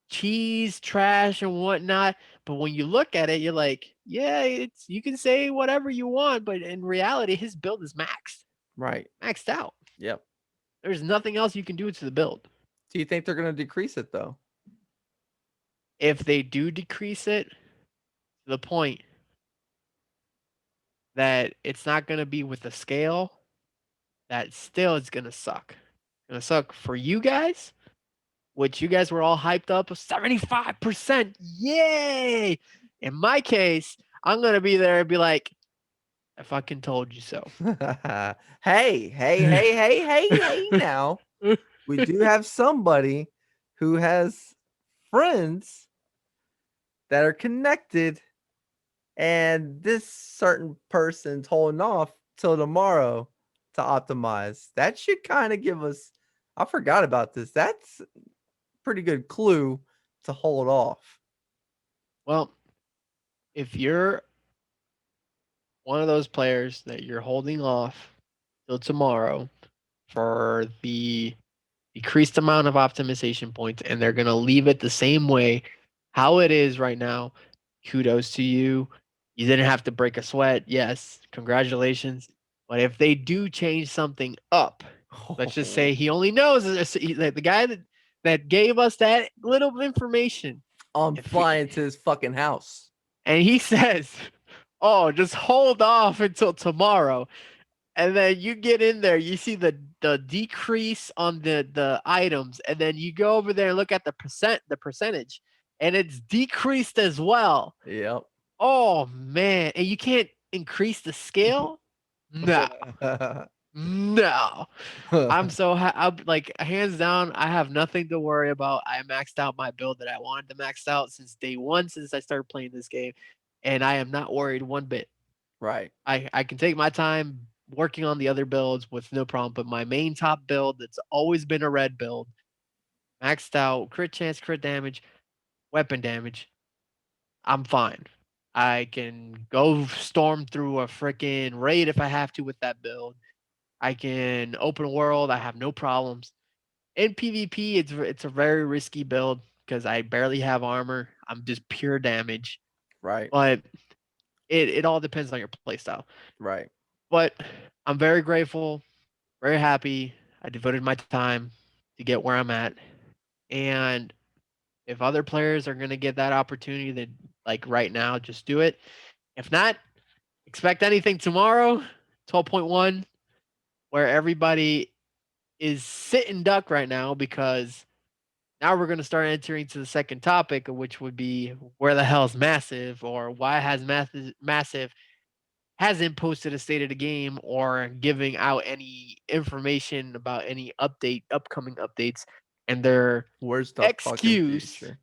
cheese, trash, and whatnot." But when you look at it, you're like, "Yeah, it's you can say whatever you want, but in reality, his build is Right. maxed out. Yep. There's nothing else you can do to the build." Do you think they're going to decrease it though? If they do decrease it to the point that it's not going to be with a scale, that still is going to suck. It's going to suck for you guys, which you guys were all hyped up of 75%. Yay! In my case, I'm going to be there and be like, I fucking told you so. Hey, hey now. We do have somebody who has friends that are connected, and this certain person's holding off till tomorrow to optimize. That should kind of give us, I forgot about this. That's a pretty good clue to hold off. Well, if you're one of those players that you're holding off till tomorrow for the decreased amount of optimization points and they're going to leave it the same way how it is right now, kudos to you. You didn't have to break a sweat. Yes, congratulations. But if they do change something up, let's just say he only knows the guy that gave us that little information. I'm If he, flying to his fucking house. and he says, "Oh, just hold off until tomorrow." And then you get in there, you see the decrease on the items, and then you go over there and look at the percentage, and it's decreased as well. Yep. Oh man, and you can't increase the scale? No. No. I'm like hands down, I have nothing to worry about. I maxed out my build that I wanted to max out since day 1 since I started playing this game, and I am not worried one bit. Right. I can take my time working on the other builds with no problem, but my main top build that's always been a red build, maxed out, crit chance, crit damage, weapon damage, I'm fine. I can go storm through a freaking raid if I have to with that build. I can open world, I have no problems. In PvP, it's a very risky build because I barely have armor. I'm just pure damage. Right. But it all depends on your playstyle. Right. But I'm very grateful, very happy. I devoted my time to get where I'm at. And if other players are gonna get that opportunity, then like right now, just do it. If not, expect anything tomorrow. 12.1, where everybody is sitting duck right now because now we're going to start entering to the second topic, which would be where the hell's massive, or why has massive hasn't posted a state of the game or giving out any information about any upcoming updates, and their Where's the fucking excuse future?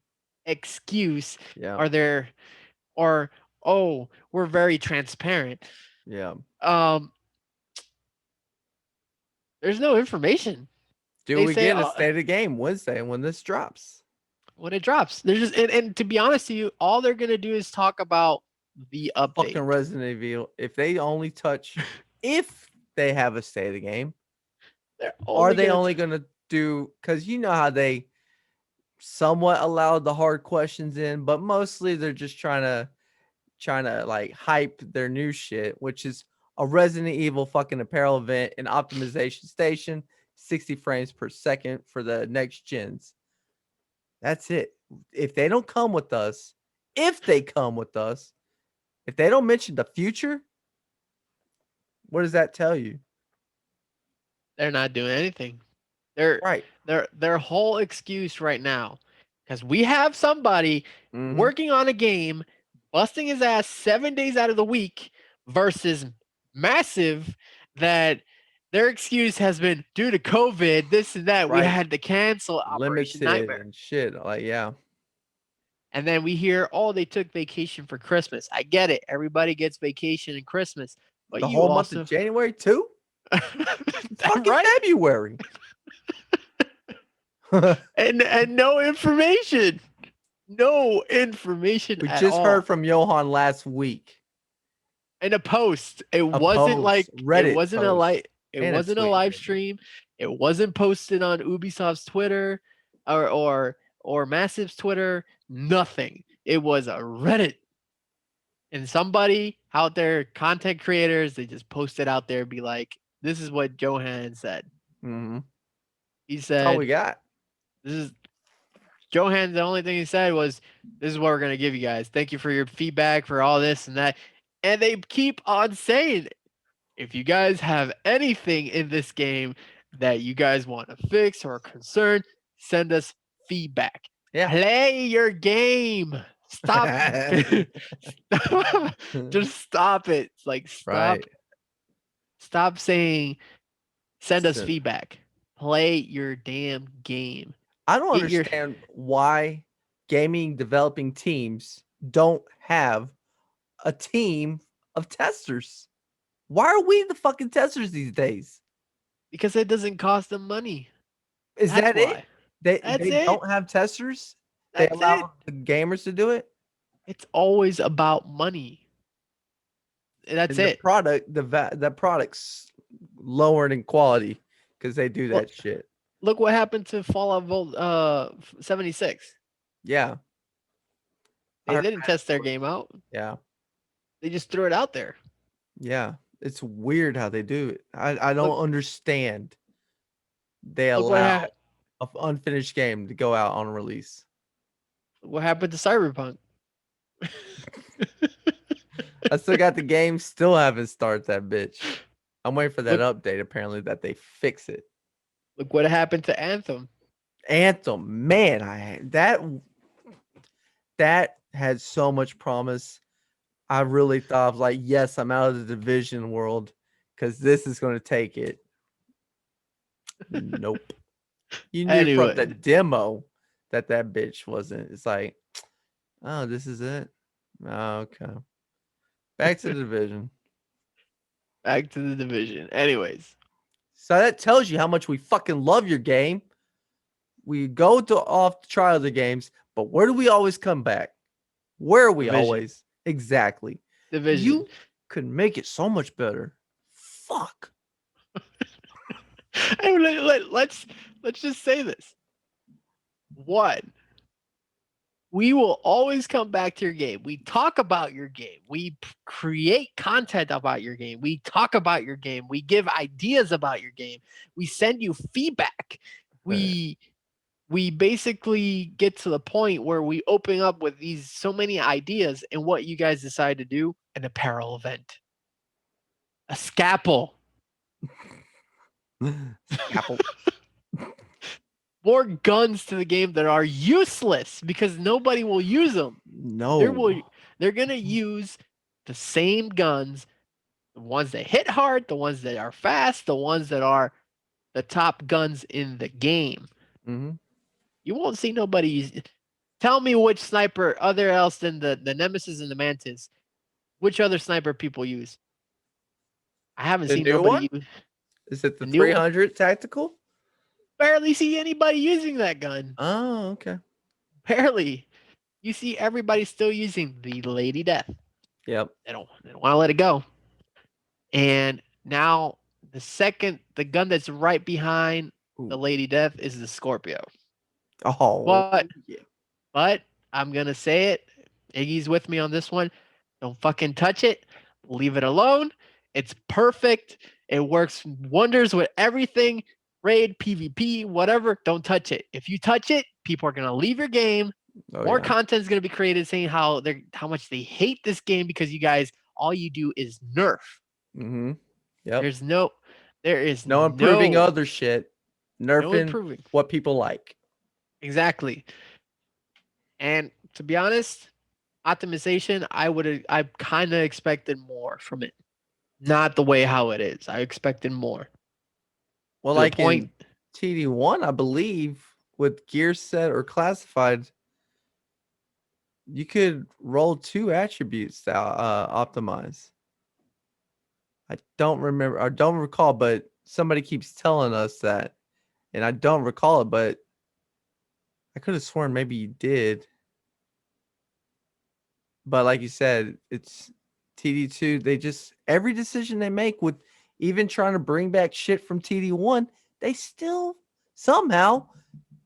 excuse Yeah. are there, or oh, we're very transparent. Yeah. Um, there's no information. Do They we say, get a oh, state of the game Wednesday when this drops? when it drops. They're just, and to be honest to you, all they're gonna do is talk about the update. Fucking Resident Evil. If they only touch, if they have a state of the game, They're are only they gonna only gonna do? Because you know how they somewhat allowed the hard questions in, but mostly they're just trying to like hype their new shit, which is a Resident Evil fucking apparel event and optimization station, 60 frames per second for the next gens. That's it. If they don't come with us, if they come with us, if they don't mention the future, what does that tell you? they're not doing anything. Their Right. their whole excuse right now, because we have somebody Mm-hmm. working on a game, busting his ass 7 days out of the week, versus massive that their excuse has been due to COVID, this and that. We Right. had to cancel Operation Limited Nightmare. and shit. Like, yeah. And then we hear, oh, they took vacation for Christmas. I get it. Everybody gets vacation in Christmas. But The you whole month of also January too? Fucking right? February. And no information. No information We at just all. heard from Johan last week. In a post. It A wasn't post, like Reddit it wasn't a post, light. It and a wasn't a tweet, live maybe. stream. It wasn't posted on Ubisoft's Twitter or Massive's Twitter. Nothing. It was a Reddit. And somebody out there, content creators, they just posted out there, be like, "This is what Johan said." Mm-hmm. He That's all we said, got. "This is Johan." The only thing he said was, "This is what we're gonna give you guys. Thank you for your feedback for all this and that." And they keep on saying, if you guys have anything in this game that you guys want to fix or concern, send us feedback. Yeah. Play your game. Stop. Just stop it. Like Right. stop saying send us So- feedback. Play your damn game. I don't Get your- understand why gaming developing teams don't have a team of testers. Why are we the fucking testers these days? Because it doesn't cost them money. Is That's that why. it? They That's they it. don't have testers. They That's allow it. the gamers to do it. It's always about money. That's And it. the product's lowered in quality because they do that Well, shit. Look what happened to Fallout 76. Yeah. They I heard didn't that. test their game out. Yeah. They just threw it out there. Yeah. It's weird how they do it. I don't understand. They Look what, allow ha- an unfinished game to go out on release. what happened to Cyberpunk. I still got the game, still haven't started that bitch. I'm waiting for that Look- update, apparently, that they fix it. Look what happened to Anthem. Anthem, man, that had so much promise. I really thought of like, yes, I'm out of the Division world because this is going to take it. Nope. You knew from the Anyway. demo that bitch wasn't. It's like, oh, this is it. Oh, okay. Back to the Division. Back to the Division. Anyways. So that tells you how much we fucking love your game. We go to off to try other games, but where do we always come back? Where are we Division. always? Exactly. Division. You could make it so much better. Fuck. Hey, let's just say this. One, we will always come back to your game. We talk about your game. We create content about your game. We talk about your game. We give ideas about your game. We send you feedback. We basically get to the point where we open up with these so many ideas, and what you guys decide to do, an apparel event, a scalpel, Scalpel. more guns to the game that are useless because nobody will use them. No. They're gonna use the same guns, the ones that hit hard, the ones that are fast, the ones that are the top guns in the game. Mm-hmm. You won't see nobody use. Tell me which sniper, other else than the Nemesis and the Mantis, which other sniper people use? I haven't The seen new nobody one? use. Is it the The new one? 300 tactical? Barely see anybody using that gun. Oh, okay. Barely. You see everybody still using the Lady Death. Yep. They don't want to let it go. And now the gun that's right behind the Ooh. Lady Death is the Scorpio. Oh, But yeah. but I'm gonna say it. Iggy's with me on this one. Don't fucking touch it. Leave it alone. It's perfect. It works wonders with everything. Raid, PvP, whatever. Don't touch it. If you touch it, people are gonna leave your game. Oh, More yeah. content is gonna be created saying how much they hate this game because you guys all you do is nerf. Mm-hmm. Yep. There is No improving other shit. no Nerfing improving. what people like. Exactly. And to be honest, optimization, I kind of expected more from it. Not the way how it is. I expected more. Well, To the like point, in TD1, I believe, with gear set or classified, you could roll 2 attributes to optimize. I don't remember. I don't recall, but somebody keeps telling us that, and I don't recall it, but I could have sworn maybe you did. But like you said, it's TD2. They just every decision they make with even trying to bring back shit from TD1, they still somehow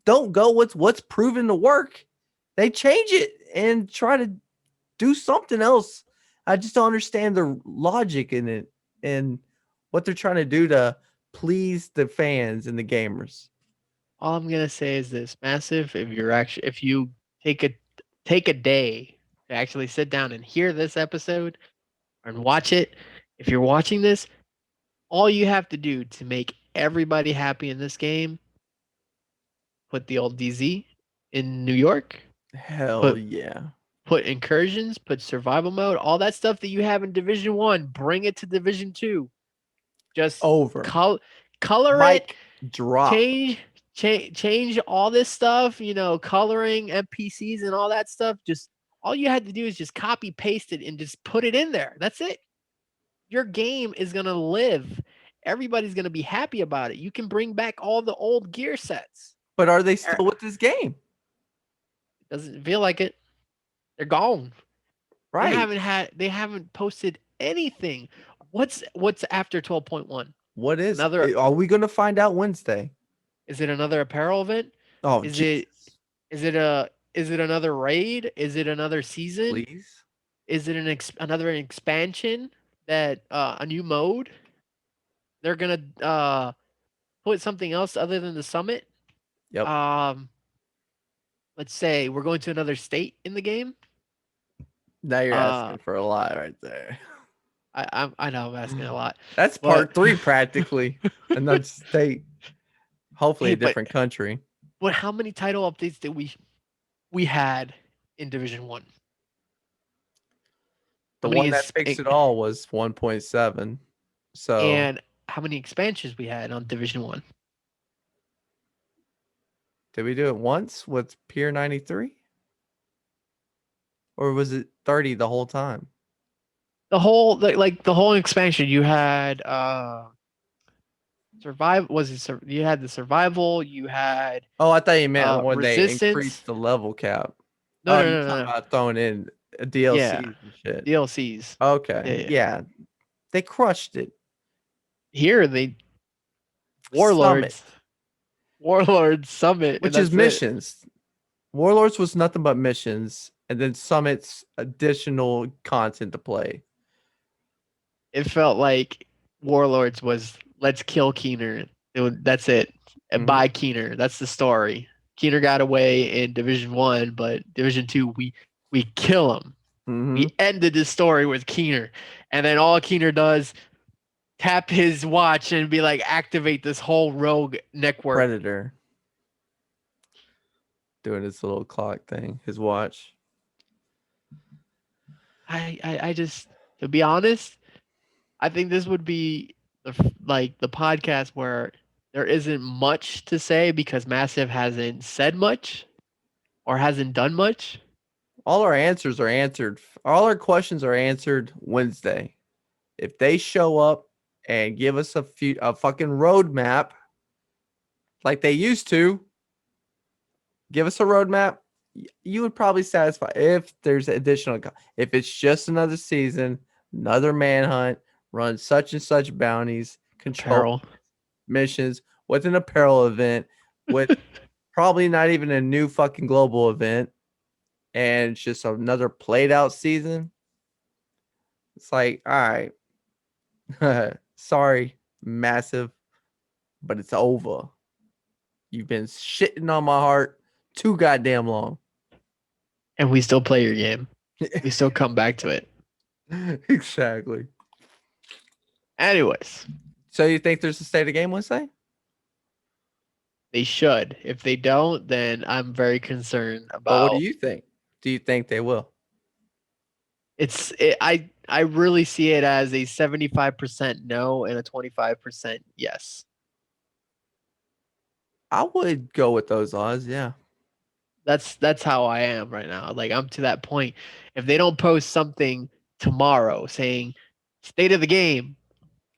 don't go what's proven to work. They change it and try to do something else. I just don't understand the logic in it and what they're trying to do to please the fans and the gamers. all I'm gonna say is this: massive. If you take a day to actually sit down and hear this episode and watch it, if you're watching this, all you have to do to make everybody happy in this game, put the old DZ in New York, Hell put yeah. put incursions, put survival mode, all that stuff that you have in Division 1, bring it to Division 2. Just Over. color it, Mic drop. change all this stuff, coloring NPCs and all that stuff. Just all you had to do is just copy paste it and just put it in there. That's it. Your game is going to live. Everybody's going to be happy about it. You can bring back all the old gear sets. But are they still with this game? Doesn't feel like it. They're gone. Right. They haven't posted anything. What's after 12.1? What is Another are we gonna find out Wednesday? Is it another apparel event? Oh, Is Jesus. is it another raid? Is it another season? Please. Is it another expansion that a new mode? They're going to put something else other than the summit? Yep. Let's say we're going to another state in the game. Now you're asking for a lot right there. I know I'm asking a lot. That's part 3 practically. Another state. Hopefully a different country. But how many title updates did we had in Division 1? The one that fixed it all was 1.7. So and how many expansions we had on Division 1? Did we do it once with Pier 93? Or was it 30 the whole time? The whole expansion you had you had the survival, you had Oh, I thought you meant when resistance. they increased the level cap. No, you're talking about throwing in DLCs and shit. DLCs. Okay. Yeah. They crushed it. Here Warlords. Warlord Summit, and which is that's it. missions. Warlords was nothing but missions, and then Summit's additional content to play. It felt like Warlords was let's kill Keener. That's it. Mhm. By Keener. That's the story. Keener got away in Division 1, but Division 2 we kill him. Mhm. We ended the story with Keener. And then all Keener does tap his watch and be like activate this whole rogue network. Predator doing his little clock thing, his watch. I just, to be honest, I think this would be the podcast where there isn't much to say because Massive hasn't said much or hasn't done much. All our answers are answered. All our questions are answered Wednesday. If they show up and give us a fucking roadmap like they used to, give us a roadmap, you would probably satisfy if there's additional. If it's just another season, another manhunt, run such and such bounties, control Apparel. missions with an apparel event, with probably not even a new fucking global event, and it's just another played out season. It's like, all right, sorry, Massive, but it's over. You've been shitting on my heart too goddamn long. And we still play your game. We still come back to it. Exactly. Anyways, So you think there's a state of game Wednesday? they should. If they don't, then I'm very concerned But what do about you think? Do you think they will? I really see it as a 75% no and a 25% yes. I would go with those odds, yeah. That's how I am right now. Like I'm to that point. If they don't post something tomorrow saying state of the game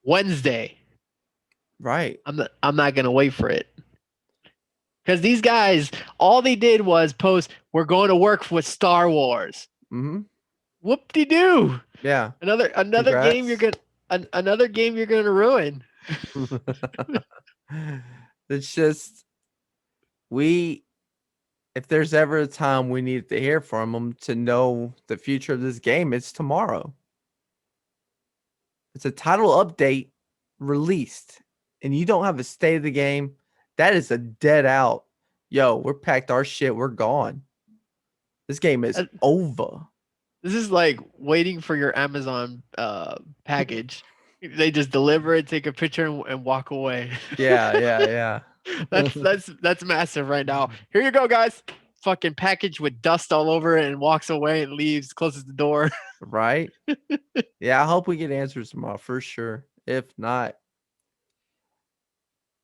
Wednesday, Right. I'm not gonna wait for it. Because these guys, all they did was post, "We're going to work with Star Wars." Mm-hmm. Whoop de doo! Yeah. Another game you're Congrats. another game you're gonna ruin. It's just we if there's ever a time we need to hear from them to know the future of this game, it's tomorrow. It's a title update released, and you don't have a state of the game. That is a dead out. Yo, we're packed our shit. We're gone. This game is over. This is like waiting for your Amazon package. They just deliver it, take a picture, and walk away. Yeah. That's massive right now. Here you go, guys. Fucking package with dust all over it and walks away and leaves, closes the door. Right? Yeah, I hope we get answers tomorrow for sure. If not,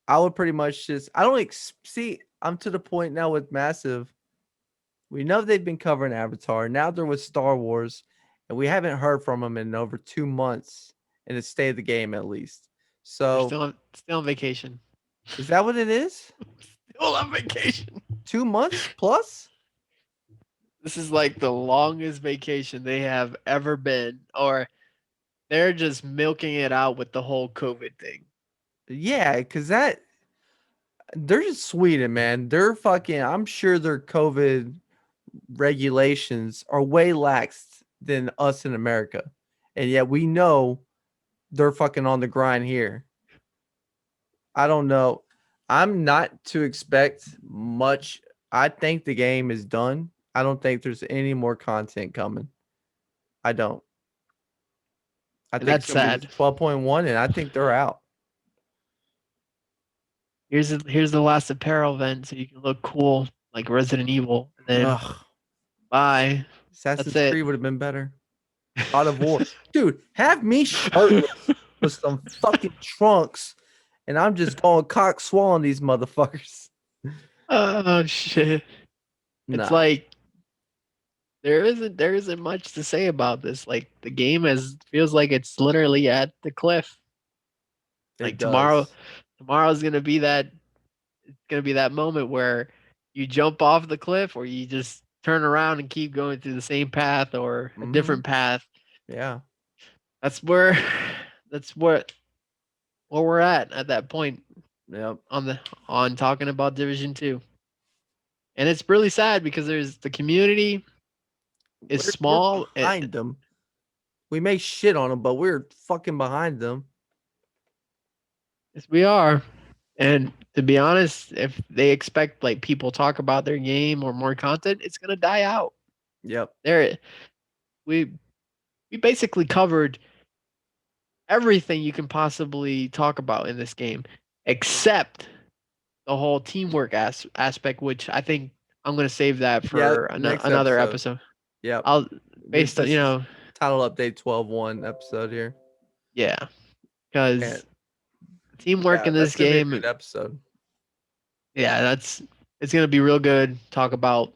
I would pretty much just I don't see I'm to the point now with Massive. We know they've been covering Avatar. Now they're with Star Wars, and we haven't heard from them in over 2 months in the state of the game at least. They're So still on vacation. is that what it is? Still on vacation. 2 months plus? This is like the longest vacation they have ever been, or they're just milking it out with the whole COVID thing. Yeah, because they're just Sweden, man. They're fucking I'm sure their COVID regulations are way lax than us in America. And yet we know they're fucking on the grind here. I don't know. I'm not to expect much. I think the game is done. I don't think there's any more content coming. I don't. I And think that's it's gonna be sad. 12.1 and I think they're out. Here's the last apparel event so you can look cool like Resident Evil. And then Ugh. bye. Assassin's That's it. Creed would have been better. God of War. Dude, have me shirtless with some fucking trunks and I'm just going cock swallowing these motherfuckers. Oh shit. Nah, It's like there isn't much to say about this. Like the game is feels like it's literally at the cliff. Like it does. tomorrow's gonna be that moment where you jump off the cliff or you just turn around and keep going through the same path or a Mhm. different path. Yeah. That's where that's where we're at that point. Yep. on talking about Division 2. And it's really sad because there's the community is We're small. behind them. We may shit on them, but we're fucking behind them. Yes, we are. And to be honest, if they expect like people talk about their game or more content, it's gonna die out. Yep. There, we we basically covered everything you can possibly talk about in this game, except the whole teamwork aspect, which I think I'm gonna save that Yeah. for Next another episode. episode. Yep. I'll based on This is title update 12-1 episode here. yeah, And because teamwork yeah, in this that's gonna be a game, good episode. yeah, it's gonna be real good. Talk about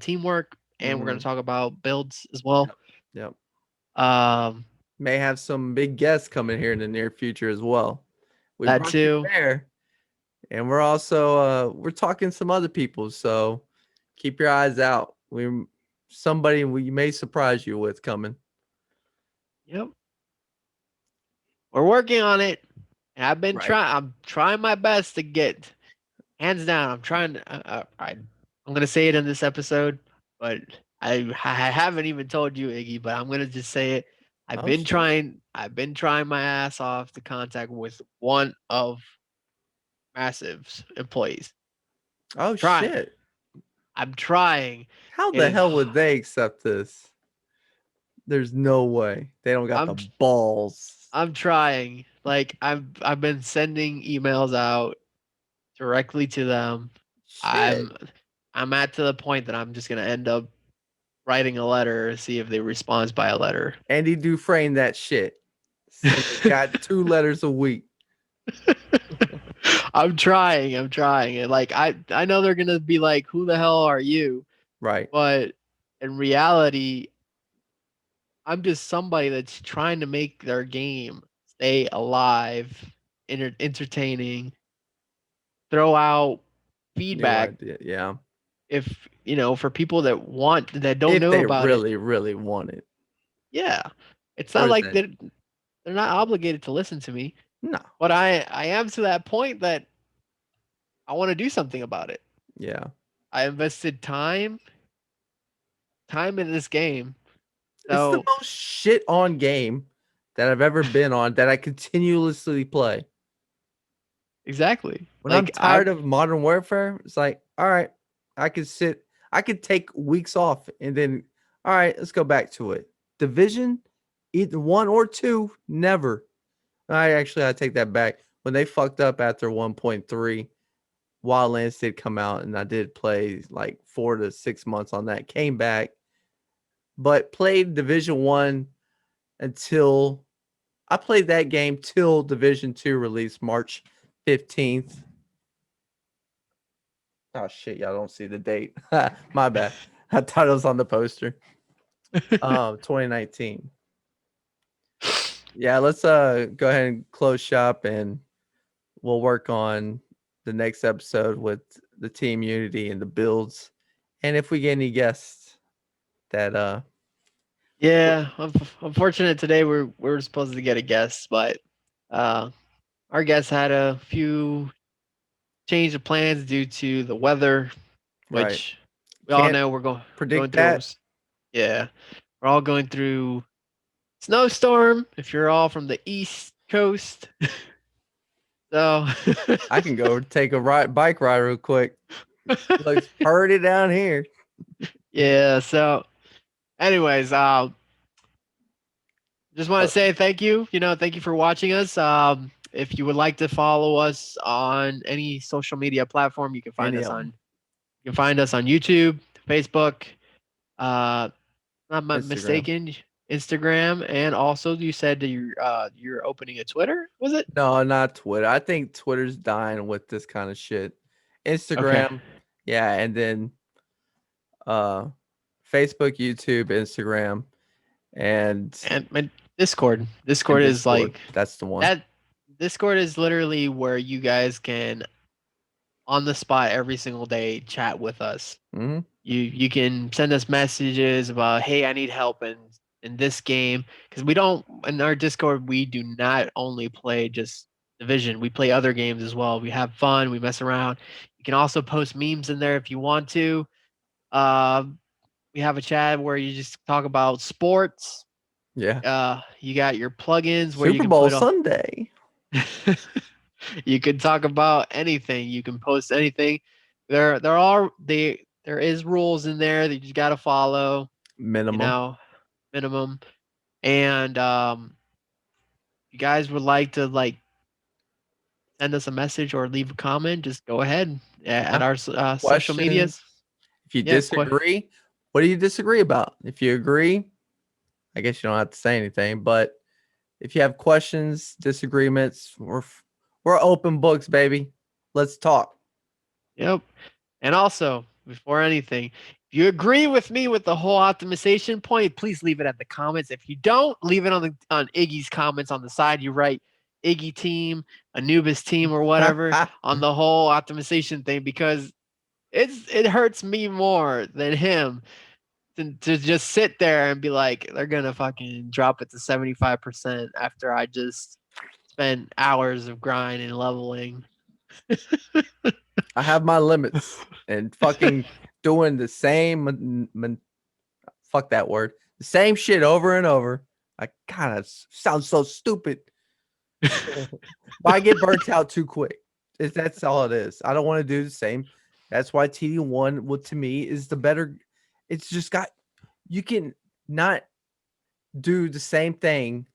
teamwork, and we're gonna Mhm. talk about builds as well. Yep. Um, May have some big guests coming here in the near future as well. We that brought you too. there, and we're also we're talking some other people. So keep your eyes out. Somebody we may surprise you with coming. Yep, we're working on it. And I've been Right. trying. I'm trying my best to get hands down. I'm trying. I'm gonna say it in this episode, but I haven't even told you, Iggy. But I'm gonna just say it. I've Oh been shit. trying. I've been trying my ass off to contact with one of Massive's employees. Oh Trying. shit. I'm trying. How It the is. hell would they accept this? There's no way. They don't got I'm. the balls. I'm trying. Like I've been sending emails out directly to them. Shit. I'm at to the point that I'm just gonna end up writing a letter, see if they respond by a letter. Andy Dufresne that shit. Send the guy 2 letters a week. I'm trying. I'm trying. And like I know they're gonna be like, who the hell are you? Right. But in reality, I'm just somebody that's trying to make their game stay alive, entertaining, throw out New feedback idea. Yeah. if for people that don't If know they about it. really, really want it. Yeah. It's Or not is like it? they're not obligated to listen to me, No. but I am to that point that I want to do something about it. Yeah. I invested time in this game. It's the So most shit on game that I've ever been on that I continuously play. exactly. When I'm Like I tired of Modern Warfare, it's like, all right, I could take weeks off and then, all right, let's go back to it. Division, either 1 or 2, never. I take that back. When they fucked up after 1.3, Wildlands did come out and I did play like 4 to 6 months on that. Came back, but played Division 1 until I played that game till Division 2 released March 15th. Oh shit, y'all don't see the date. My bad. I thought it was on the poster. 2019. Yeah, let's go ahead and close shop and we'll work on the next episode with the team unity and the builds. And if we get any guests that yeah, unfortunate today we're supposed to get a guest, but our guest had a few change of plans due to the weather, right. which we all Can't know we're going predict through. that. Yeah, we're all going through snowstorm. If you're all from the East Coast, so I can go take a bike ride real quick. Looks pretty down here. yeah. So, anyways, just want to say thank you. Thank you for watching us. If you would like to follow us on any social media platform, you can find Any us of on 'em. you can find us on YouTube, Facebook, not Instagram. mistaken, Instagram, and also you said that you're opening a Twitter. Was it? No, not Twitter. I think Twitter's dying with this kind of shit. Instagram, yeah, and then Facebook, YouTube, Instagram, and And Discord. Discord is like that's the one. that. Discord is literally where you guys can on the spot every single day chat with us. Mm-hmm. You can send us messages about, hey, I need help in this game, because we don't in our Discord we do not only play just Division. We play other games as well. We have fun. We mess around. You can also post memes in there if you want to. Uh, we have a chat where you just talk about sports. Yeah. You got your plugins where you Super can Bowl put a. Sunday. You can talk about anything. You can post anything. There is rules in there that you just gotta follow. You Minimum. know, minimum. And you guys would like to send us a message or leave a comment, just go ahead at Yeah. our social medias. Questions. If you Yeah, disagree, what do you disagree about? If you agree, I guess you don't have to say anything. But if you have questions, disagreements, we're open books, baby. Let's talk. Yep. And also, before anything, if you agree with me with the whole optimization point, please leave it at the comments. If you don't, leave it on Iggy's comments on the side. You write Iggy team, Anubis team, or whatever on the whole optimization thing, because it hurts me more than him to just sit there and be like, they're gonna fucking drop it to 75% after I just spent hours of grind and leveling. I have my limits and fucking doing the same fuck that word. The same shit over and over. I kind of sound so stupid. But I get burnt out too quick. That's all it is. I don't want to do the same. That's why TD1, what to me is the better. It's just got, you can not do the same thing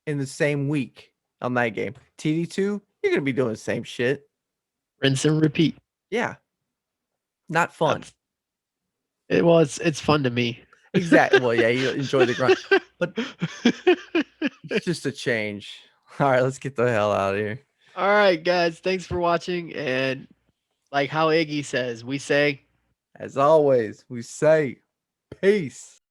in the same week on that game. TD2, you're going to be doing the same shit. Rinse and repeat. Yeah. Not fun. It's fun to me. Exactly. Well, yeah, you enjoy the grind, but it's just a change. All right, let's get the hell out of here. All right, guys, thanks for watching. And like how Iggy says, we say, As always, we say peace.